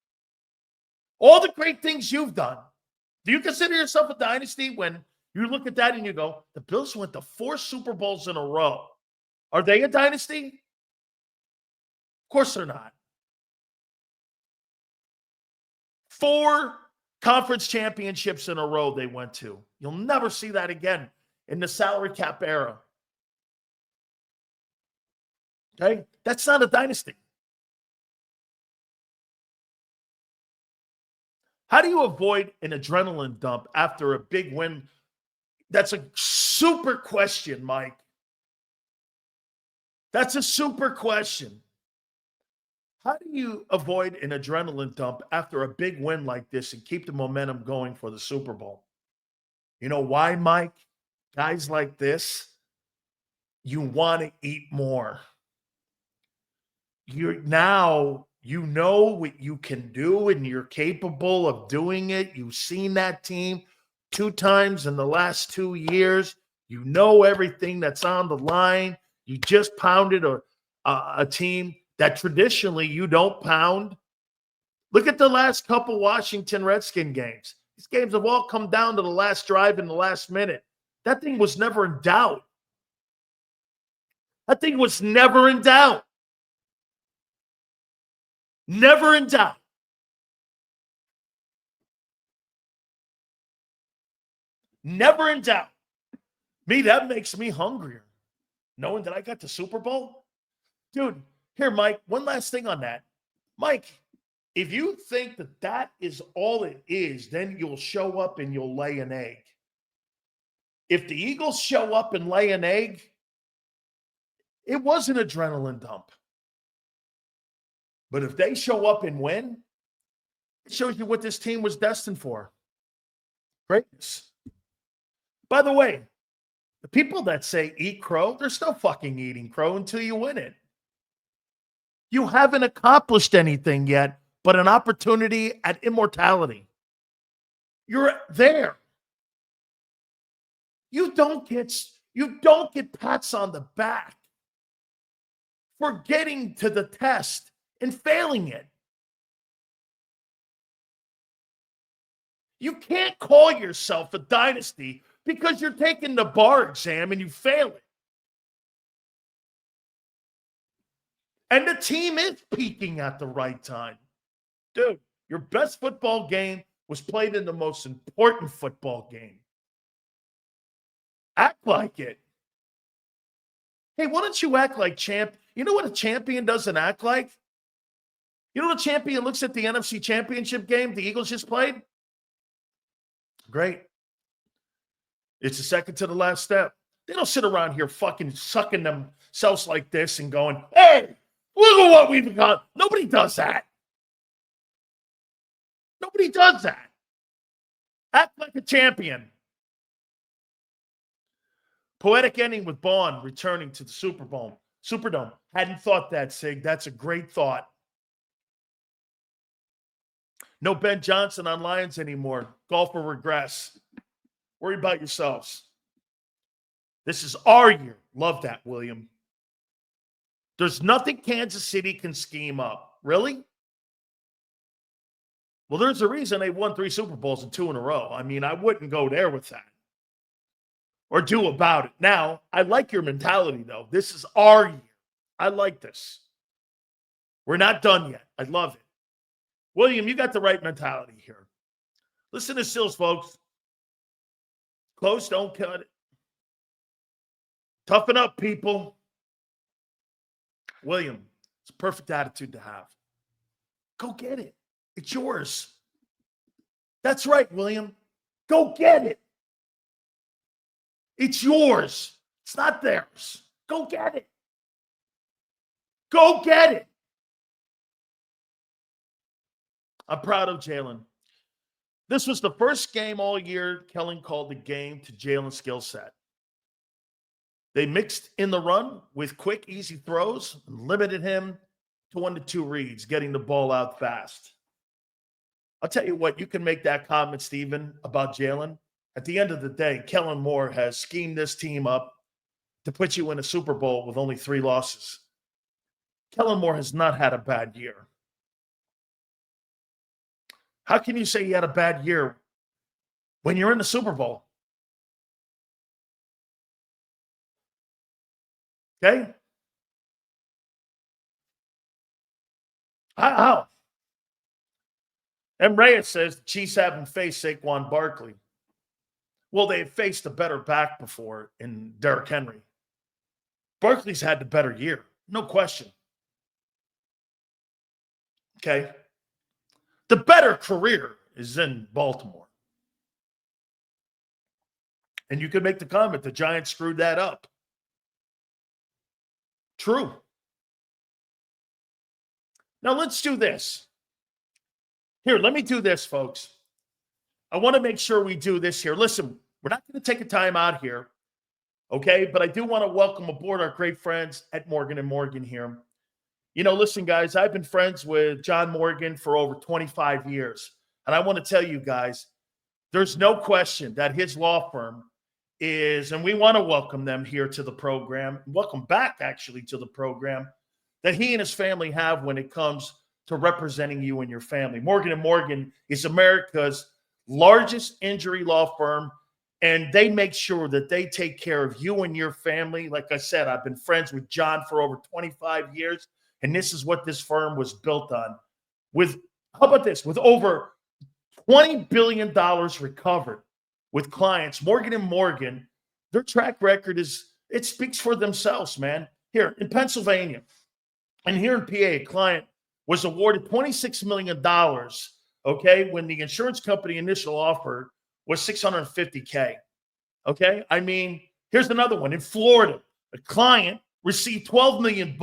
All the great things you've done. Do you consider yourself a dynasty when you look at that and you go, the Bills went to 4 Super Bowls in a row? Are they a dynasty? Of course they're not. 4 conference championships in a row they went to. You'll never see that again in the salary cap era. Okay? That's not a dynasty. How do you avoid an adrenaline dump after a big win? That's a super question, Mike. That's a super question. How do you avoid an adrenaline dump after a big win like this and keep the momentum going for the Super Bowl? You know why, Mike? Guys like this, you want to eat more. You know what you can do, and you're capable of doing it. You've seen that team 2 times in the last 2 years. You know everything that's on the line. You just pounded a team that traditionally you don't pound. Look at the last couple Washington Redskin games. These games have all come down to the last drive in the last minute. That thing was never in doubt. That thing was never in doubt. Never in doubt. Never in doubt. That makes me hungrier. Knowing that I got the Super Bowl? Dude, here, Mike, one last thing on that. Mike, if you think that that is all it is, then you'll show up and you'll lay an egg. If the Eagles show up and lay an egg, it was an adrenaline dump. But if they show up and win, it shows you what this team was destined for. Greatness. By the way, the people that say eat crow, they're still fucking eating crow until you win it. You haven't accomplished anything yet, but an opportunity at immortality. You're there. You don't get pats on the back for getting to the test and failing it. You can't call yourself a dynasty because you're taking the bar exam and you fail it. And the team is peaking at the right time. Dude, your best football game was played in the most important football game. Act like it. Hey, why don't you act like champ? You know what a champion doesn't act like? You know what a champion looks at the NFC Championship game the Eagles just played? Great. It's the second to the last step. They don't sit around here fucking sucking themselves like this and going, hey, look at what we've got. Nobody does that. Nobody does that. Act like a champion. Poetic ending with Bond returning to the Superdome. Hadn't thought that, Sig. That's a great thought. No Ben Johnson on Lions anymore. Golfer regress. Worry about yourselves. This is our year. Love that, William. There's nothing Kansas City can scheme up. Really? Well, there's a reason they won 3 Super Bowls and 2 in a row. I mean, I wouldn't go there with that. Or do about it. Now, I like your mentality, though. This is our year. I like this. We're not done yet. I love it. William, you got the right mentality here. Listen to Sills, folks. Close, don't cut it. Toughen up, people. William, it's a perfect attitude to have. Go get it. It's yours. That's right, William. Go get it. It's yours. It's not theirs. Go get it. Go get it. I'm proud of Jalen. This was the first game all year Kellen called the game to Jalen's skill set. They mixed in the run with quick, easy throws and limited him to 1 to 2 reads, getting the ball out fast. I'll tell you what, you can make that comment, Steven, about Jalen. At the end of the day, Kellen Moore has schemed this team up to put you in a Super Bowl with only 3 losses. Kellen Moore has not had a bad year. How can you say he had a bad year when you're in the Super Bowl? Okay? How? M. Reyes says the Chiefs haven't faced Saquon Barkley. Well, they've faced a better back before in Derrick Henry. Barkley's had the better year. No question. Okay? The better career is in Baltimore. And you could make the comment the Giants screwed that up. True. Now let's do this. Here, let me do this, folks. I want to make sure we do this here. Listen, we're not going to take a time out here, okay? But I do want to welcome aboard our great friends at Morgan & Morgan here. You know, listen, guys, I've been friends with John Morgan for over 25 years. And I want to tell you guys, there's no question that his law firm is, and we want to welcome them here to the program, welcome back actually to the program, that he and his family have when it comes to representing you and your family. Morgan & Morgan is America's largest injury law firm, and they make sure that they take care of you and your family. Like I said, I've been friends with John for over 25 years, and this is what this firm was built on. How about this? With over $20 billion recovered with clients, Morgan & Morgan, their track record it speaks for themselves, man. Here in Pennsylvania and here in PA, a client was awarded $26 million, okay, when the insurance company initial offer was $650K, okay? I mean, here's another one. In Florida, a client received $12 million,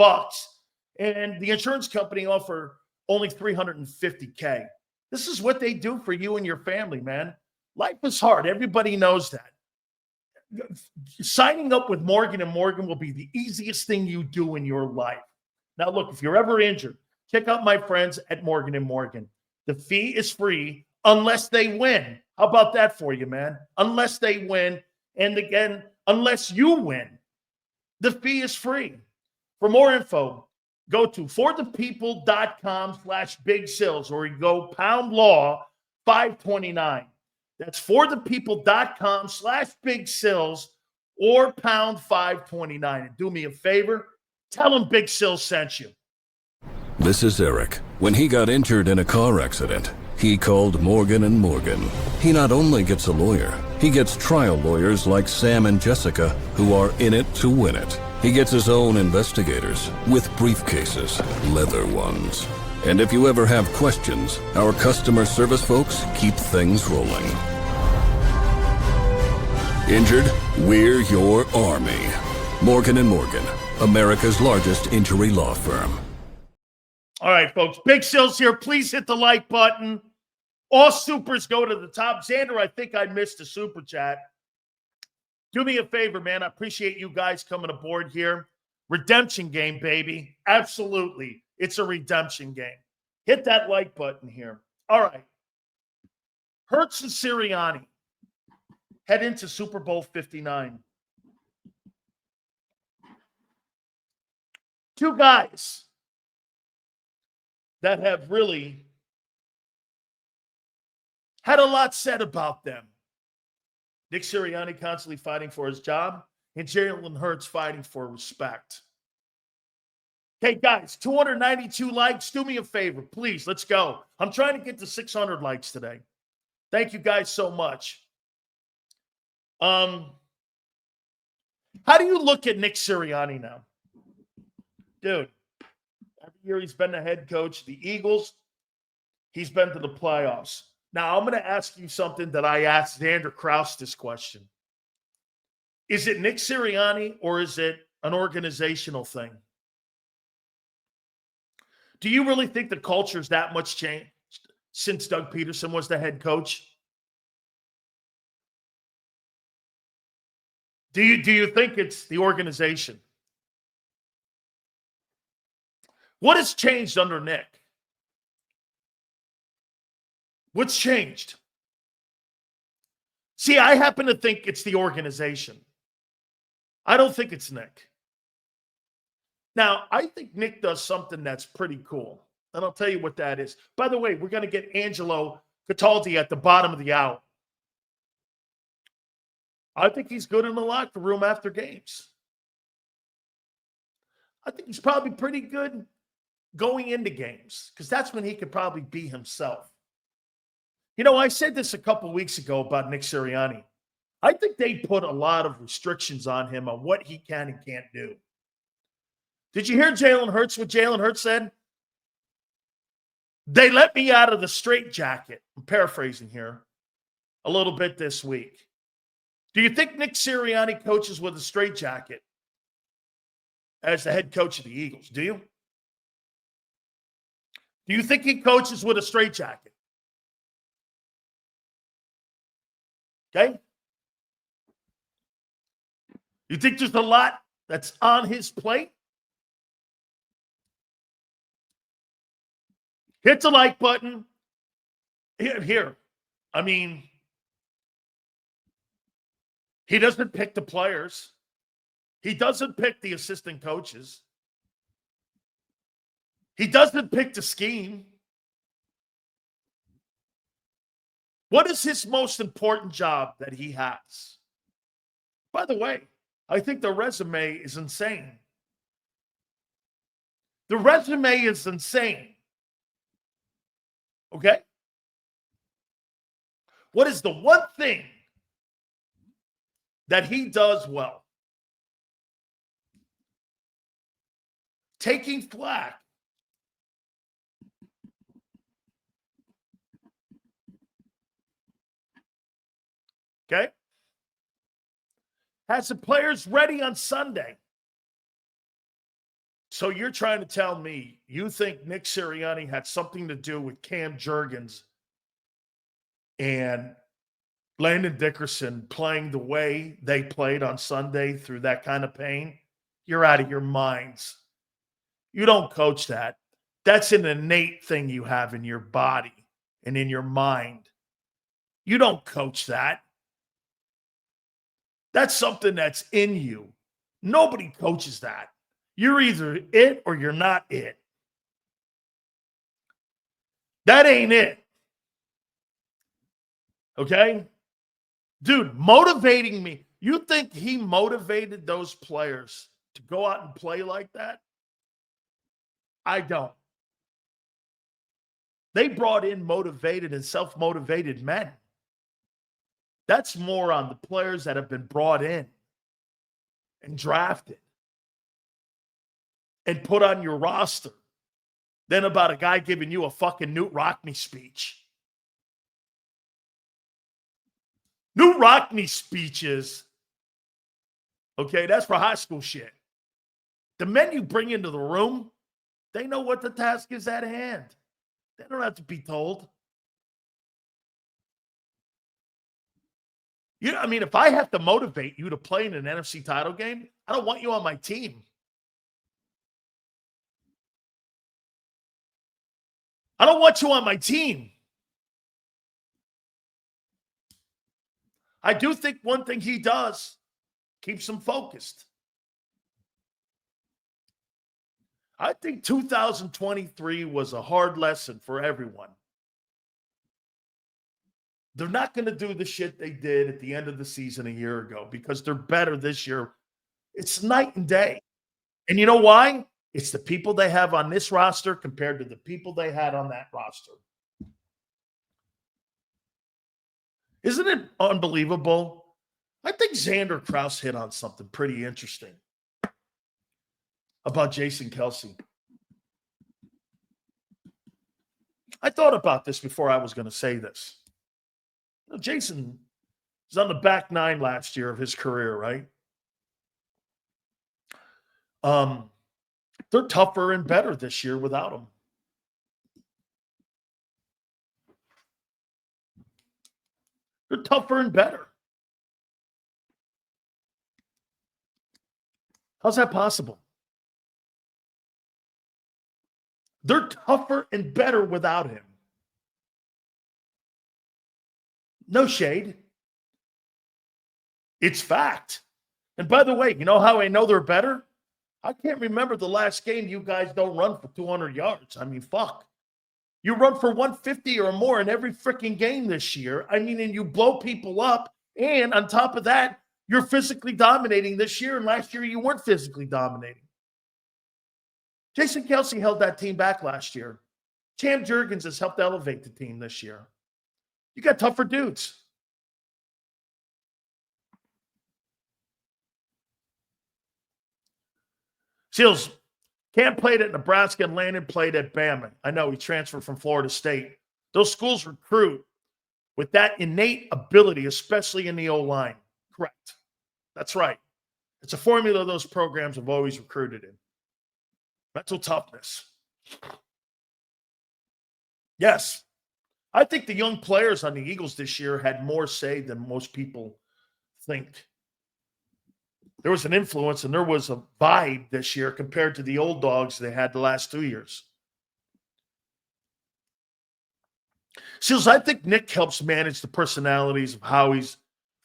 and the insurance company offered only $350K. This is what they do for you and your family, man. Life is hard. Everybody knows that. Signing up with Morgan & Morgan will be the easiest thing you do in your life. Now, look, if you're ever injured, check out my friends at Morgan & Morgan. The fee is free unless they win. How about that for you, man? Unless they win. And again, unless you win, the fee is free. For more info, go to forthepeople.com/Big Sills, or you go pound law 529. That's forthepeople.com/Big Sills or pound 529. And do me a favor, tell them Big Sills sent you. This is Eric. When he got injured in a car accident, he called Morgan & Morgan. He not only gets a lawyer, he gets trial lawyers like Sam and Jessica who are in it to win it. He gets his own investigators with briefcases, leather ones. And if you ever have questions, our customer service folks keep things rolling. Injured? We're your army. Morgan & Morgan, America's largest injury law firm. All right, folks. Big Sills here. Please hit the like button. All supers go to the top. Xander, I think I missed a super chat. Do me a favor, man. I appreciate you guys coming aboard here. Redemption game, baby. Absolutely. It's a redemption game. Hit that like button here. All right. Hurts and Sirianni head into Super Bowl 59. Two guys that have really had a lot said about them. Nick Sirianni constantly fighting for his job, and Jalen Hurts fighting for respect. Okay, guys, 292 likes. Do me a favor, please. Let's go. I'm trying to get to 600 likes today. Thank you guys so much. How do you look at Nick Sirianni now? Dude, every year he's been the head coach of the Eagles. He's been to the playoffs. Now, I'm going to ask you something that I asked Xander Krause this question. Is it Nick Sirianni or is it an organizational thing? Do you really think the culture's that much changed since Doug Peterson was the head coach? Do you think it's the organization? What has changed under Nick? What's changed? See, I happen to think it's the organization. I don't think it's Nick. Now, I think Nick does something that's pretty cool, and I'll tell you what that is. By the way, we're going to get Angelo Cataldi at the bottom of the hour. I think he's good in the locker room after games. I think he's probably pretty good going into games because that's when he could probably be himself. You know, I said this a couple weeks ago about Nick Sirianni. I think they put a lot of restrictions on him on what he can and can't do. Did you hear Jalen Hurts, what Jalen Hurts said? They let me out of the straitjacket. I'm paraphrasing here a little bit this week. Do you think Nick Sirianni coaches with a straitjacket as the head coach of the Eagles? Do you? Do you think he coaches with a straitjacket? Okay? You think there's a lot that's on his plate? Hit the like button. Here. I mean, he doesn't pick the players. He doesn't pick the assistant coaches. He doesn't pick the scheme. What is his most important job that he has? By the way, I think the resume is insane. The resume is insane. Okay? What is the one thing that he does well? Taking flack. Okay? Has the players ready on Sunday. So you're trying to tell me you think Nick Sirianni had something to do with Cam Jurgens and Landon Dickerson playing the way they played on Sunday through that kind of pain? You're out of your minds. You don't coach that. That's an innate thing you have in your body and in your mind. You don't coach that. That's something that's in you. Nobody coaches that. You're either it or you're not it. That ain't it. Okay? Dude, motivating me. You think he motivated those players to go out and play like that? I don't. They brought in motivated and self-motivated men. That's more on the players that have been brought in and drafted. and put on your roster than about a guy giving you a fucking Knute Rockne speech. Knute Rockne speeches, okay, that's for high school shit. The men you bring into the room, they know what the task is at hand. They don't have to be told. You know, I mean, if I have to motivate you to play in an NFC title game, I don't want you on my team. I don't want you on my team. I do think one thing he does keeps him focused. I think 2023 was a hard lesson for everyone. They're not going to do the shit they did at the end of the season a year ago because they're better this year. It's night and day. And you know why? It's the people they have on this roster compared to the people they had on that roster. Isn't it unbelievable? I think Xander Krause hit on something pretty interesting about Jason Kelce. I thought about this before I was going to say this. You know, Jason was on the back nine last year of his career, right? They're tougher and better this year without him. They're tougher and better. How's that possible? They're tougher and better without him. No shade. It's fact. And by the way, you know how I know they're better? I can't remember the last game you guys don't run for 200 yards. I mean, fuck. You run for 150 or more in every freaking game this year. I mean, and you blow people up. And on top of that, you're physically dominating this year. And last year, you weren't physically dominating. Jason Kelce held that team back last year. Cam Jurgens has helped elevate the team this year. You got tougher dudes. Seals, Cam played at Nebraska and Landon played at Bama. I know he transferred from Florida State. Those schools recruit with that innate ability, especially in the O-line. Correct. That's right. It's a formula those programs have always recruited in. Mental toughness. Yes. I think the young players on the Eagles this year had more say than most people think. There was an influence and there was a vibe this year compared to the old dogs they had the last 2 years. Seals, I think Nick helps manage the personalities of how he's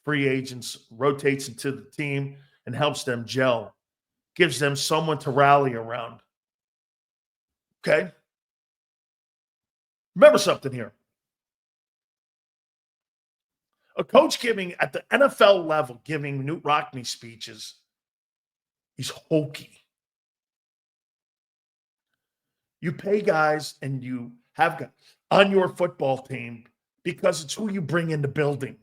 free agents, rotates into the team, and helps them gel. Gives them someone to rally around. Okay? Remember something here. A coach giving, at the NFL level, giving Knute Rockne speeches, he's hokey. You pay guys and you have guys on your football team because it's who you bring in the building.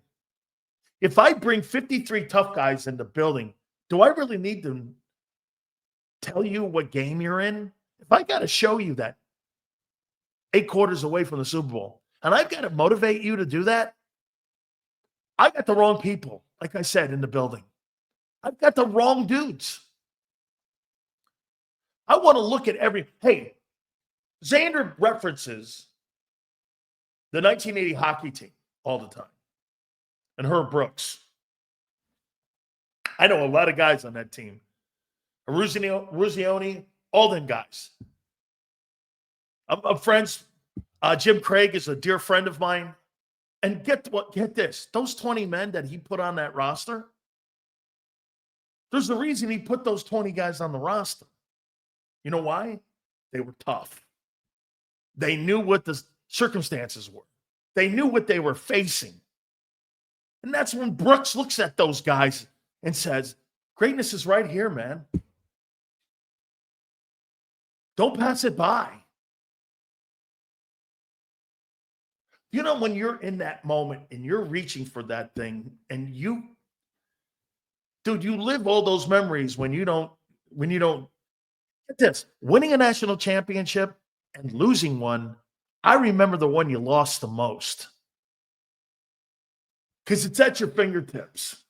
If I bring 53 tough guys in the building, do I really need to tell you what game you're in? If I got to show you that 8 quarters away from the Super Bowl, and I've got to motivate you to do that, I got the wrong people, like I said, in the building. I've got the wrong dudes. I want to look at hey, Xander references the 1980 hockey team all the time. And Herb Brooks. I know a lot of guys on that team. Ruzioni, all them guys. I'm friends. Jim Craig is a dear friend of mine. And get this. Those 20 men that he put on that roster, there's a reason he put those 20 guys on the roster. You know why? They were tough. They knew what the circumstances were. They knew what they were facing. And that's when Brooks looks at those guys and says, greatness is right here, man. Don't pass it by. You know, when you're in that moment and you're reaching for that thing and you live all those memories when you don't Get this, winning a national championship and losing one, I remember the one you lost the most. Because it's at your fingertips.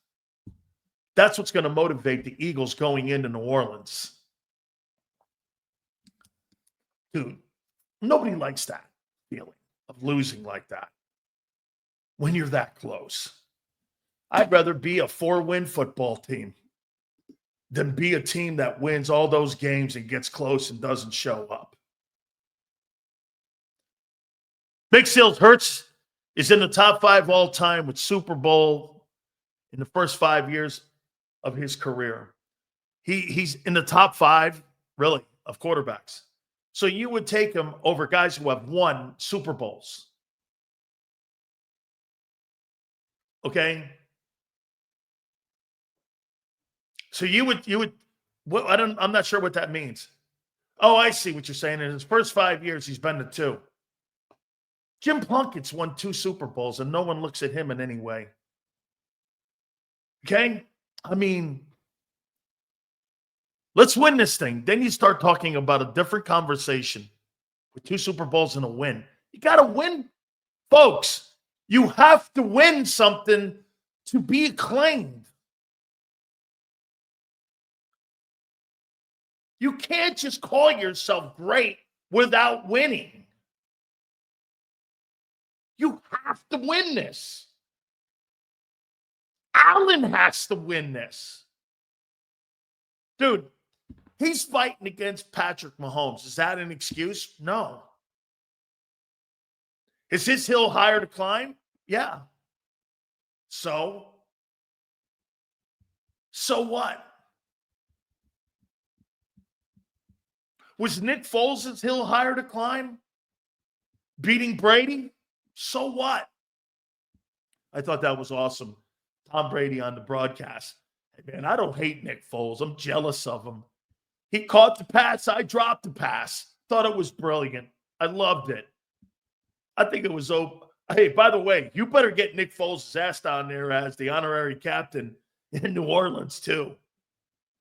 That's what's going to motivate the Eagles going into New Orleans. Dude, nobody likes that feeling of losing like that when you're that close. I'd rather be a 4-win football team than be a team that wins all those games and gets close and doesn't show up. Big Sales Hurts is in the top 5 all time with Super Bowl in the first 5 years of his career. He's in the top 5, really, of quarterbacks. So you would take him over guys who have won Super Bowls. Okay? So you would well, I'm not sure what that means. Oh, I see what you're saying. In his first 5 years, he's been to 2. Jim Plunkett's won 2 Super Bowls, and no one looks at him in any way. Okay? I mean, let's win this thing. Then you start talking about a different conversation with 2 Super Bowls and a win. You got to win, folks. You have to win something to be acclaimed. You can't just call yourself great without winning. You have to win this. Allen has to win this. Dude, he's fighting against Patrick Mahomes. Is that an excuse? No. Is his hill higher to climb? Yeah. So what? Was Nick Foles' hill higher to climb? Beating Brady? So what? I thought that was awesome. Tom Brady on the broadcast. Hey, man, I don't hate Nick Foles. I'm jealous of him. He caught the pass. I dropped the pass. Thought it was brilliant. I loved it. I think it was open. Hey, by the way, you better get Nick Foles' ass down there as the honorary captain in New Orleans, too.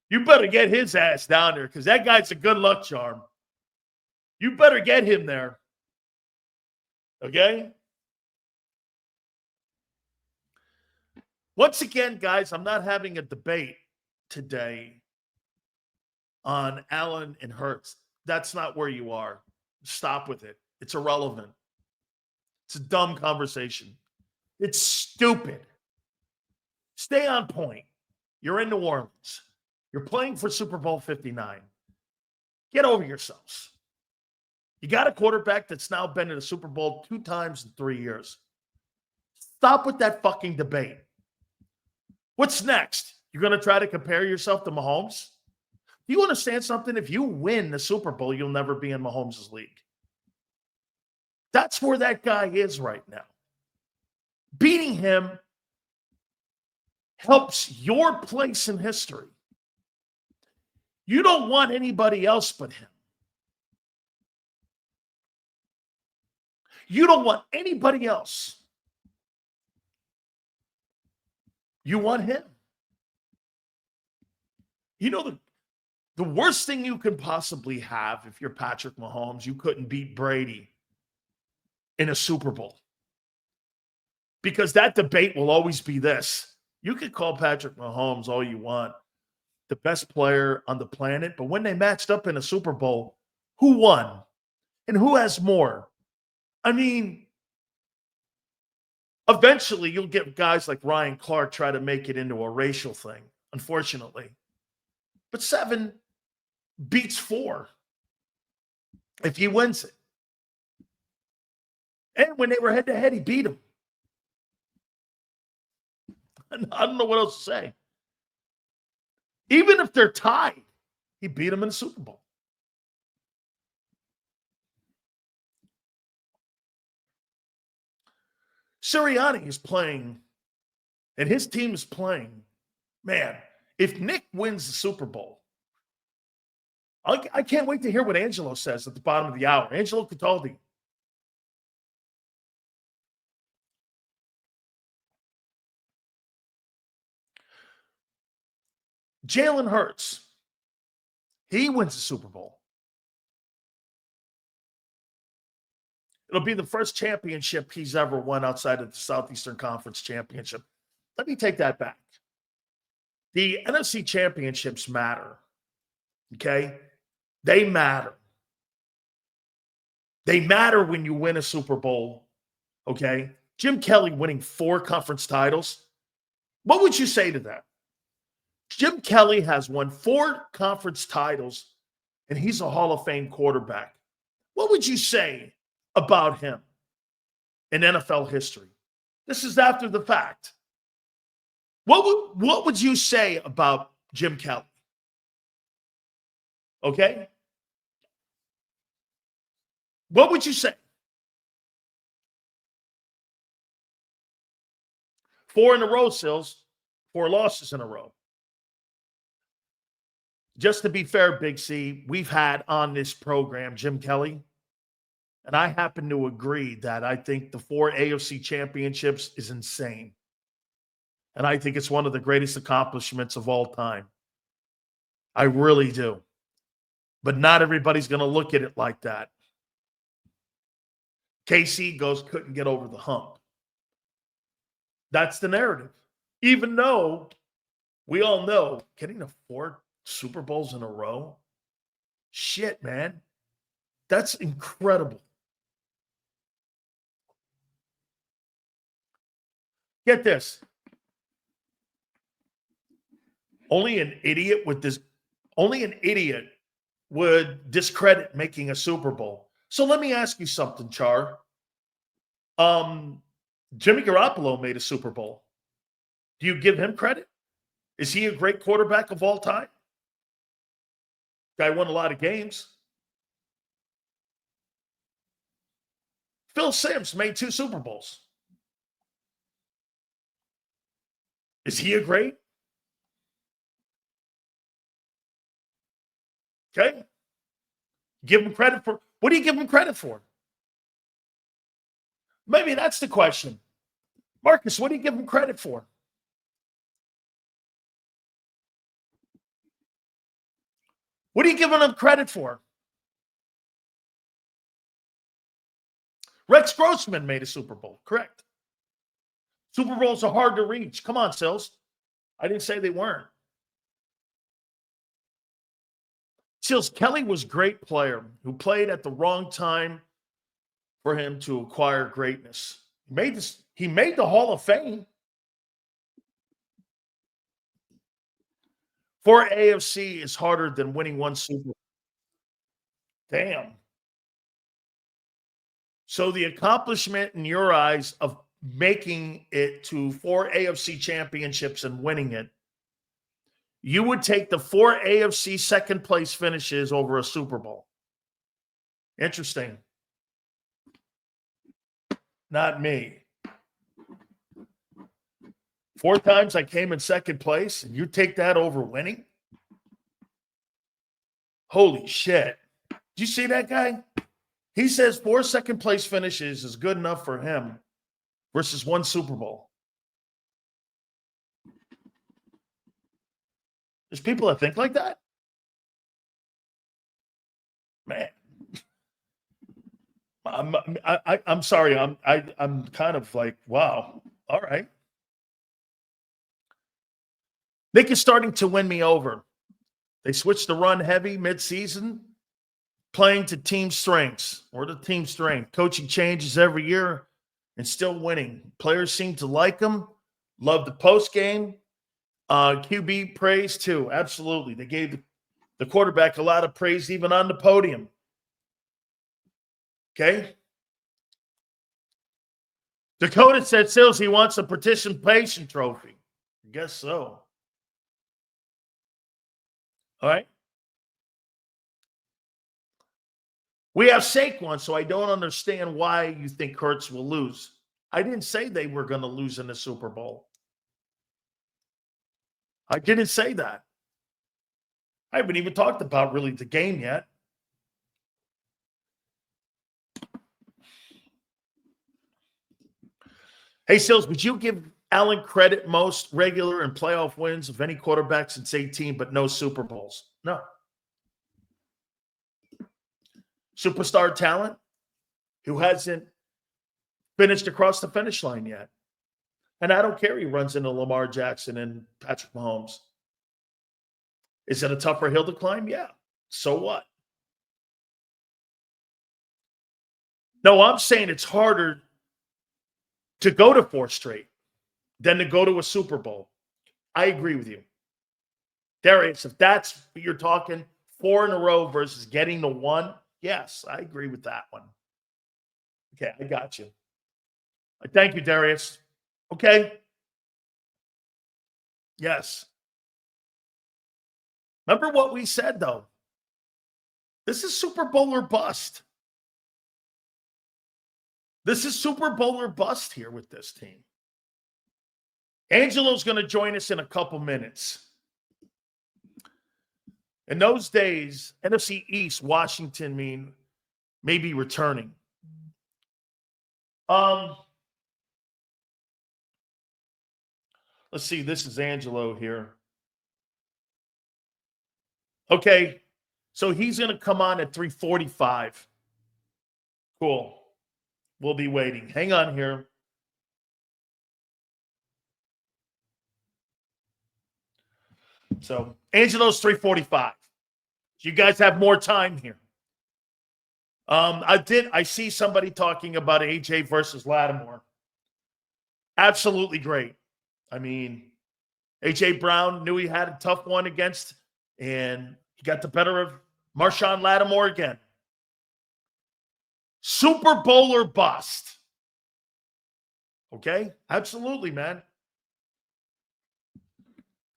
You better get his ass down there because that guy's a good luck charm. You better get him there. Okay? Once again, guys, I'm not having a debate today on Allen and Hurts. That's not where you are. Stop with it. It's irrelevant. It's a dumb conversation. It's stupid. Stay on point. You're in New Orleans. You're playing for Super Bowl 59. Get over yourselves. You got a quarterback that's now been in a Super Bowl 2 times in 3 years. Stop with that fucking debate. What's next? You're going to try to compare yourself to Mahomes? Do you understand something? If you win the Super Bowl, you'll never be in Mahomes' league. That's where that guy is right now. Beating him helps your place in history. You don't want anybody else but him. You don't want anybody else. You want him. You know, the worst thing you could possibly have if you're Patrick Mahomes, you couldn't beat Brady in a Super Bowl. Because that debate will always be this. You could call Patrick Mahomes all you want, the best player on the planet, but when they matched up in a Super Bowl, who won? And who has more? I mean, eventually you'll get guys like Ryan Clark try to make it into a racial thing, unfortunately. But 7 beats 4 if he wins it. And when they were head-to-head, he beat him. I don't know what else to say. Even if they're tied, he beat him in the Super Bowl. Sirianni is playing, and his team is playing. Man, if Nick wins the Super Bowl, I can't wait to hear what Angelo says at the bottom of the hour. Angelo Cataldi. Jalen Hurts. He wins the Super Bowl. It'll be the first championship he's ever won outside of the Southeastern Conference Championship. Let me take that back. The NFC championships matter, okay? They matter. They matter when you win a Super Bowl, okay? Jim Kelly winning 4 conference titles. What would you say to that? Jim Kelly has won 4 conference titles, and he's a Hall of Fame quarterback. What would you say about him in NFL history? This is after the fact. What would you say about Jim Kelly? Okay? What would you say? 4 in a row, Sills. 4 losses in a row. Just to be fair, Big C, we've had on this program Jim Kelly, and I happen to agree that I think the 4 AFC championships is insane. And I think it's one of the greatest accomplishments of all time. I really do. But not everybody's going to look at it like that. KC couldn't get over the hump. That's the narrative. Even though we all know getting to 4 Super Bowls in a row, shit, man. That's incredible. Get this. Only an idiot would discredit making a Super Bowl. So let me ask you something, Char. Jimmy Garoppolo made a Super Bowl. Do you give him credit? Is he a great quarterback of all time? Guy won a lot of games. Phil Simms made 2 Super Bowls. Is he a great? Okay. Give him credit for, what do you give him credit for? Maybe that's the question. Marcus, what do you give him credit for? What are you giving him credit for? Rex Grossman made a Super Bowl, correct. Super Bowls are hard to reach. Come on, Sills. I didn't say they weren't. Sills, Kelly was a great player who played at the wrong time for him to acquire greatness. He made the Hall of Fame. For AFC is harder than winning 1 Super Bowl. Damn. So the accomplishment in your eyes of making it to 4 AFC championships and winning it, you would take the 4 AFC second place finishes over a Super Bowl. Interesting. Not me. 4 times I came in second place, and you take that over winning? Holy shit. Did you see that guy? He says 4 second place finishes is good enough for him versus 1 Super Bowl. There's people that think like that? Man. I'm sorry. I'm kind of like, wow. All right. Nick is starting to win me over. They switched to run heavy midseason, playing to team strengths or the team strength. Coaching changes every year and still winning. Players seem to like him. Love the post game. QB praise too. Absolutely. They gave the quarterback a lot of praise even on the podium. Okay. Dakota said, Sills, he wants a participation trophy. I guess so. All right. We have Saquon, so I don't understand why you think Hurts will lose. I didn't say they were going to lose in the Super Bowl. I didn't say that. I haven't even talked about really the game yet. Hey, Sills, would you give Allen credit most regular and playoff wins of any quarterback since 18, but no Super Bowls? No. superstar talent who hasn't finished across the finish line yet. And I don't care he runs into Lamar Jackson and Patrick Mahomes. Is it a tougher hill to climb? Yeah. So what? No, I'm saying it's harder to go to 4 straight than to go to a Super Bowl. I agree with you. Darius, if that's what you're talking, 4 in a row versus getting the 1, yes, I agree with that one. Okay, I got you. Thank you, Darius. Okay. Yes. Remember what we said, though. This is Super Bowl or bust. This is Super Bowl or bust here with this team. Angelo's going to join us in a couple minutes. In those days, NFC East, Washington may be returning. Let's see. This is Angelo here. Okay. So he's going to come on at 3:45. Cool. We'll be waiting. Hang on here. So Angelo's 3:45. You guys have more time here. I see somebody talking about AJ versus Lattimore. Absolutely great. I mean, AJ Brown knew he had a tough one against, and he got the better of Marshawn Lattimore again. Super Bowl or bust. Okay? Absolutely, man.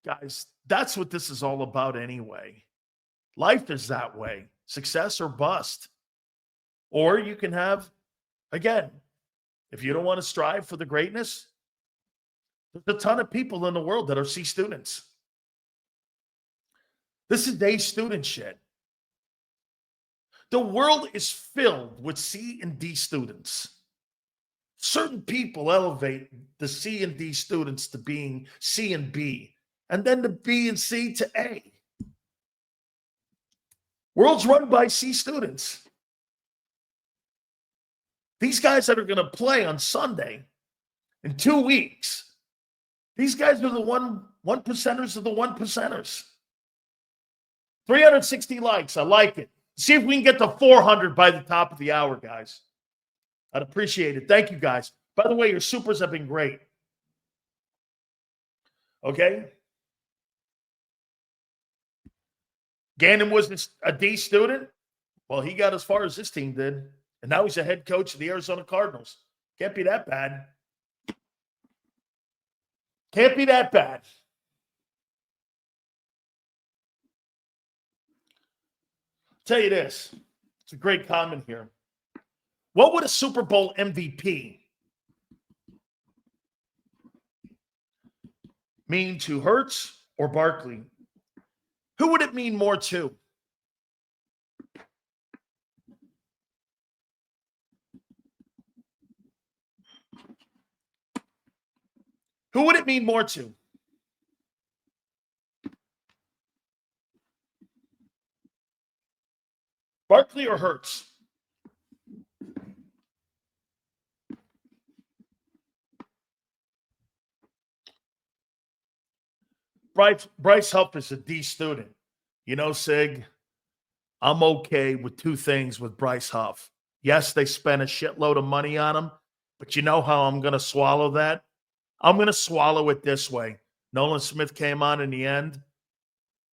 Guys, that's what this is all about anyway. Life is that way. Success or bust. Or you can have, again, if you don't want to strive for the greatness, there's a ton of people in the world that are C students. This is A student shit. The world is filled with C and D students. Certain people elevate the C and D students to being C and B, and then the B and C to A. World's run by C students. These guys that are going to play on Sunday in 2 weeks, these guys are the one percenters of the 1 percenters. 360 likes. I like it. See if we can get to 400 by the top of the hour, guys. I'd appreciate it. Thank you, guys. By the way, your supers have been great. Okay? Gannon was a D student. Well, he got as far as this team did. And now he's a head coach of the Arizona Cardinals. Can't be that bad. Can't be that bad. Tell you this. It's a great comment here. What would a Super Bowl MVP mean to Hurts or Barkley? Who would it mean more to? Who would it mean more to? Barkley or Hurts? Bryce Huff is a D student. You know, Sig, I'm okay with 2 things with Bryce Huff. Yes, they spent a shitload of money on him, but you know how I'm going to swallow that? I'm going to swallow it this way. Nolan Smith came on in the end,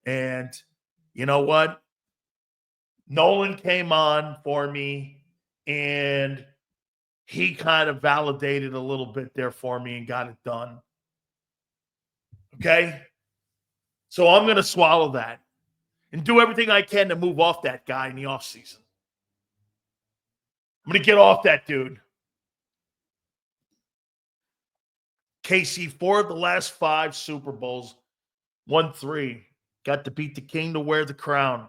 and you know what? Nolan came on for me, and he kind of validated a little bit there for me and got it done. Okay? So I'm going to swallow that and do everything I can to move off that guy in the offseason. I'm going to get off that dude. KC, 4 of the last 5 Super Bowls, won 3. Got to beat the king to wear the crown.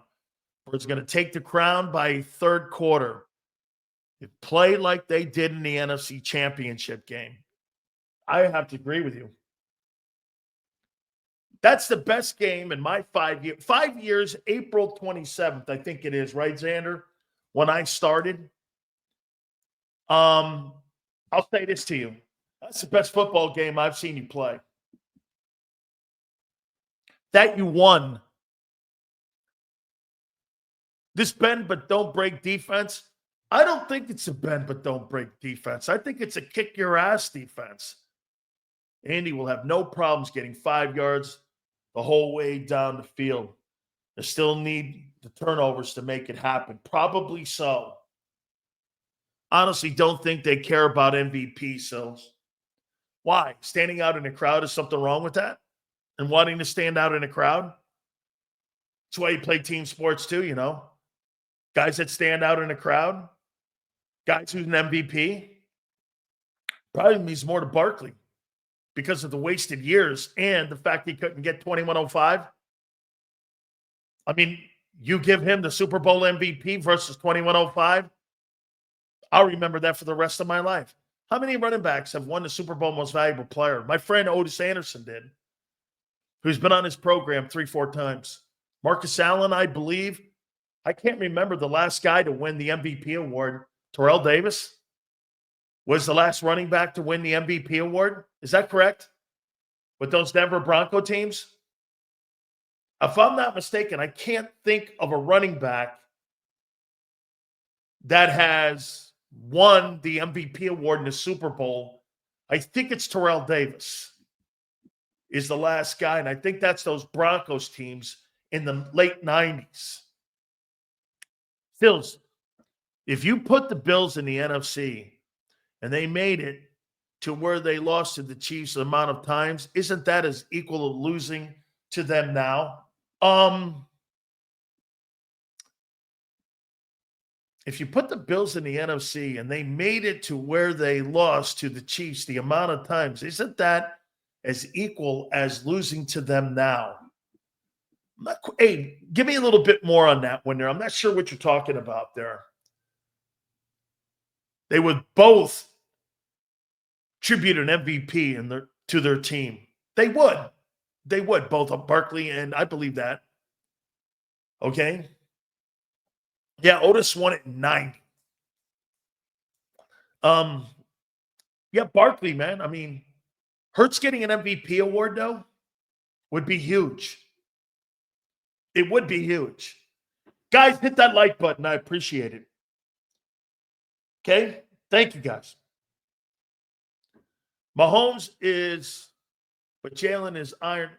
Or it's going to take the crown by 3rd quarter. It played like they did in the NFC Championship game. I have to agree with you. That's the best game in my 5 years. 5 years, April 27th, I think it is, right, Xander? when I started. I'll say this to you. That's the best football game I've seen you play. That you won. This bend but don't break defense, I don't think it's a bend but don't break defense. I think it's a kick your ass defense. Andy will have no problems getting 5 yards the whole way down the field. They still need the turnovers to make it happen. Probably so. Honestly, don't think they care about MVP, Sills. Why? Standing out in a crowd, is something wrong with that? And wanting to stand out in a crowd? That's why you play team sports too, you know. Guys that stand out in a crowd, guys who's an MVP, probably means more to Barkley because of the wasted years and the fact he couldn't get 2105. I mean, you give him the Super Bowl MVP versus 2105, I'll remember that for the rest of my life. How many running backs have won the Super Bowl Most Valuable Player? My friend Otis Anderson did, who's been on his program 3-4 times. Marcus Allen, I believe. I can't remember the last guy to win the MVP award. Terrell Davis was the last running back to win the MVP award. Is that correct? With those Denver Bronco teams? If I'm not mistaken, I can't think of a running back that has won the MVP award in the Super Bowl. I think it's Terrell Davis is the last guy, and I think that's those Broncos teams in the late 90s. Stills, if you put the Bills in the NFC and they made it to where they lost to the Chiefs the amount of times, isn't that as equal to losing to them now? If you put the Bills in the NFC and they made it to where they lost to the Chiefs the amount of times, isn't that as equal as losing to them now? Hey, give me a little bit more on that one there. I'm not sure what you're talking about there. They would both tribute an MVP to their team. They would. They would, both of Barkley and I believe that. Okay? Yeah, Otis won it in 90. Yeah, Barkley, man. I mean, Hurts getting an MVP award, though, would be huge. It would be huge. Guys, hit that like button. I appreciate it. Okay? Thank you, guys. Mahomes is, but Jalen is iron.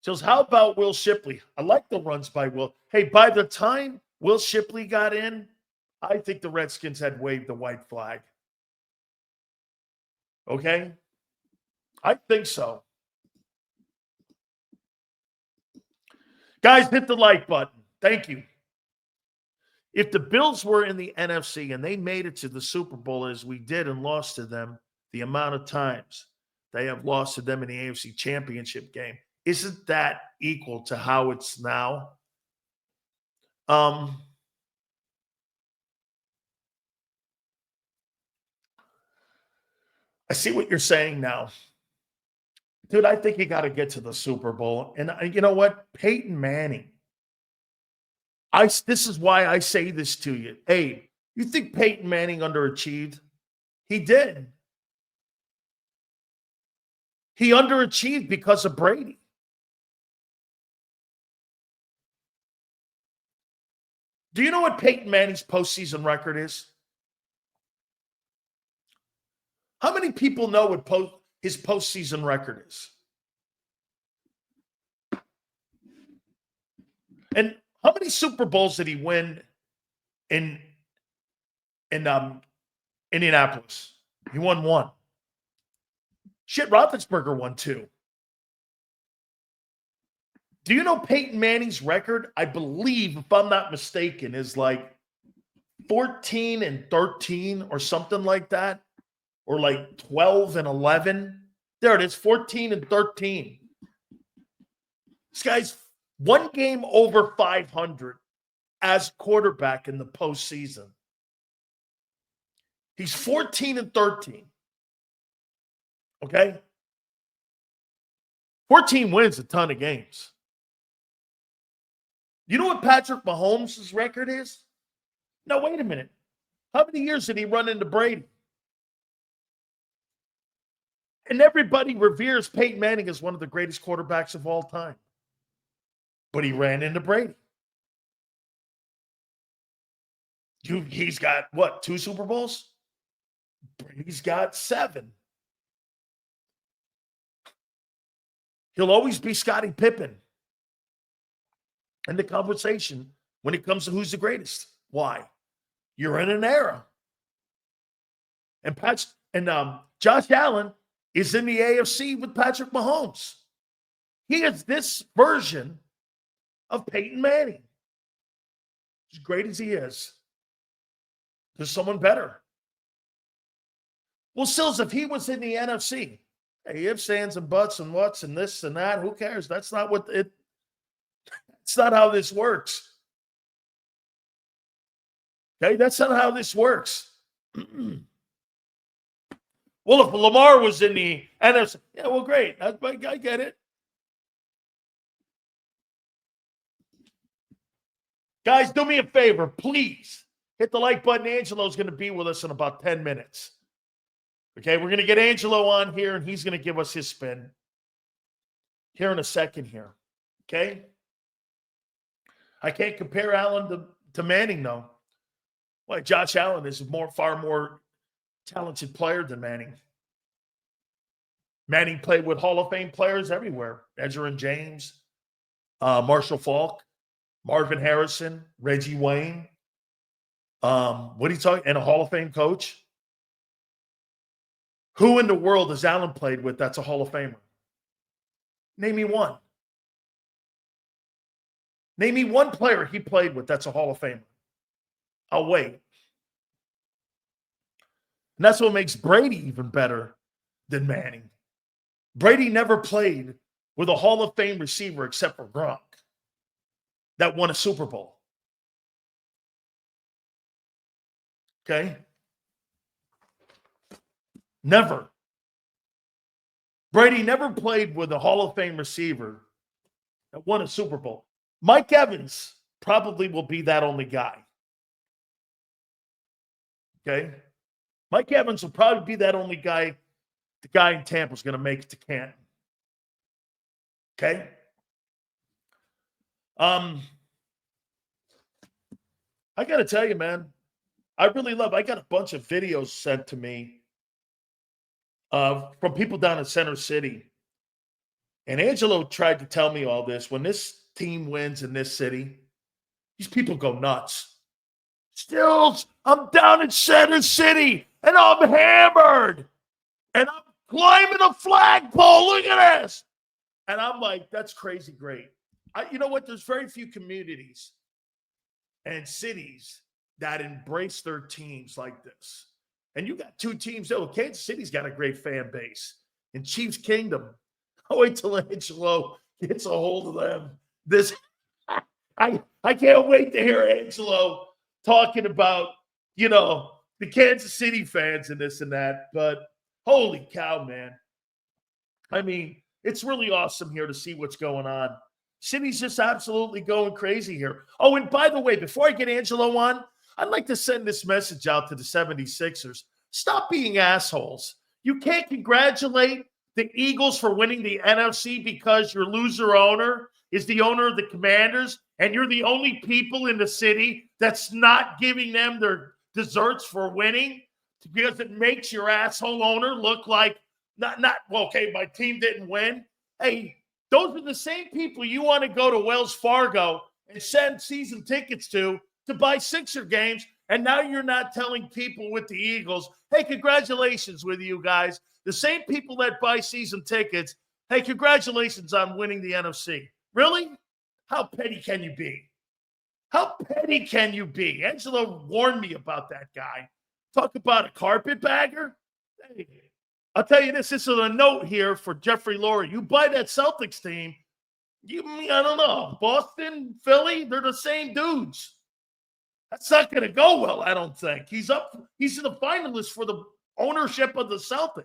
So how about Will Shipley? I like the runs by Will. Hey, by the time Will Shipley got in, I think the Redskins had waved the white flag. Okay? I think so. Guys, hit the like button. Thank you. If the Bills were in the NFC and they made it to the Super Bowl as we did and lost to them the amount of times they have lost to them in the AFC Championship game, isn't that equal to how it's now? I see what you're saying now. Dude, I think you got to get to the Super Bowl. And you know what? Peyton Manning. This is why I say this to you. Hey, you think Peyton Manning underachieved? He did. He underachieved because of Brady. Do you know what Peyton Manning's postseason record is? How many people know what his postseason record is? And how many Super Bowls did he win in Indianapolis? He won 1. Shit, Roethlisberger won 2. Do you know Peyton Manning's record? I believe, if I'm not mistaken, is like 14-13 or something like that. Or like 12-11. There it is, 14-13. This guy's 1 game over 500 as quarterback in the postseason. He's 14-13. Okay? 14 wins a ton of games. You know what Patrick Mahomes' record is? No, wait a minute. How many years did he run into Brady? And everybody reveres Peyton Manning as one of the greatest quarterbacks of all time. But he ran into Brady. He's got, what, 2 Super Bowls? Brady's got 7. He'll always be Scottie Pippen in the conversation when it comes to who's the greatest. Why? You're in an era. And Josh Allen is in the AFC with Patrick Mahomes. He is this version of Peyton Manning. As great as he is, there's someone better. Well, Sills, if he was in the NFC, hey, ifs, ands, and buts, and what's, and this and that, who cares? That's not what it's not how this works. Okay, that's not how this works. Well, if Lamar was in the NFC, yeah, well, great. I get it. Guys, do me a favor, please. Hit the like button. Angelo's going to be with us in about 10 minutes. Okay, we're going to get Angelo on here, and he's going to give us his spin here in a second here. Okay? I can't compare Allen to Manning, though. Why, Josh Allen is far more talented player than Manning. Manning played with Hall of Fame players everywhere. Edgerrin James, Marshall Faulk, Marvin Harrison, Reggie Wayne. What are you talking? And a Hall of Fame coach. Who in the world has Allen played with that's a Hall of Famer? Name me one. Name me one player he played with that's a Hall of Famer. I'll wait. And that's what makes Brady even better than Manning. Brady never played with a Hall of Fame receiver except for Gronk that won a Super Bowl. Okay? Never. Brady never played with a Hall of Fame receiver that won a Super Bowl. Mike Evans probably will be that only guy. Okay? Mike Evans will probably be that only guy. The guy in Tampa is going to make it to Canton. Okay? I got to tell you, man, I got a bunch of videos sent to me from people down in Center City. And Angelo tried to tell me all this. When this team wins in this city, these people go nuts. Stills, I'm down in Center City, and I'm hammered. And I'm climbing a flagpole. Look at this. And I'm like, that's crazy great. You know what? There's very few communities and cities that embrace their teams like this. And you got 2 teams. Oh, Kansas City's got a great fan base. And Chiefs Kingdom. I'll wait till Angelo gets a hold of them. I can't wait to hear Angelo talking about, the Kansas City fans and this and that. But holy cow, man. I mean, it's really awesome here to see what's going on. City's just absolutely going crazy here. Oh, and by the way, before I get Angelo on, I'd like to send this message out to the 76ers. Stop being assholes. You can't congratulate the Eagles for winning the NFC because your loser owner is the owner of the Commanders, and you're the only people in the city that's not giving them their desserts for winning because it makes your asshole owner look like okay, my team didn't win. Hey, those are the same people you want to go to Wells Fargo and send season tickets to buy Sixer games, and now you're not telling people with the Eagles, hey, congratulations with you guys. The same people that buy season tickets, hey, congratulations on winning the NFC. Really? How petty can you be? How petty can you be? Angelo warned me about that guy. Talk about a carpetbagger. Hey, I'll tell you this. This is a note here for Jeffrey Lurie. You buy that Celtics team, I don't know, Boston, Philly, they're the same dudes. That's not going to go well, I don't think. He's in the finalists for the ownership of the Celtics.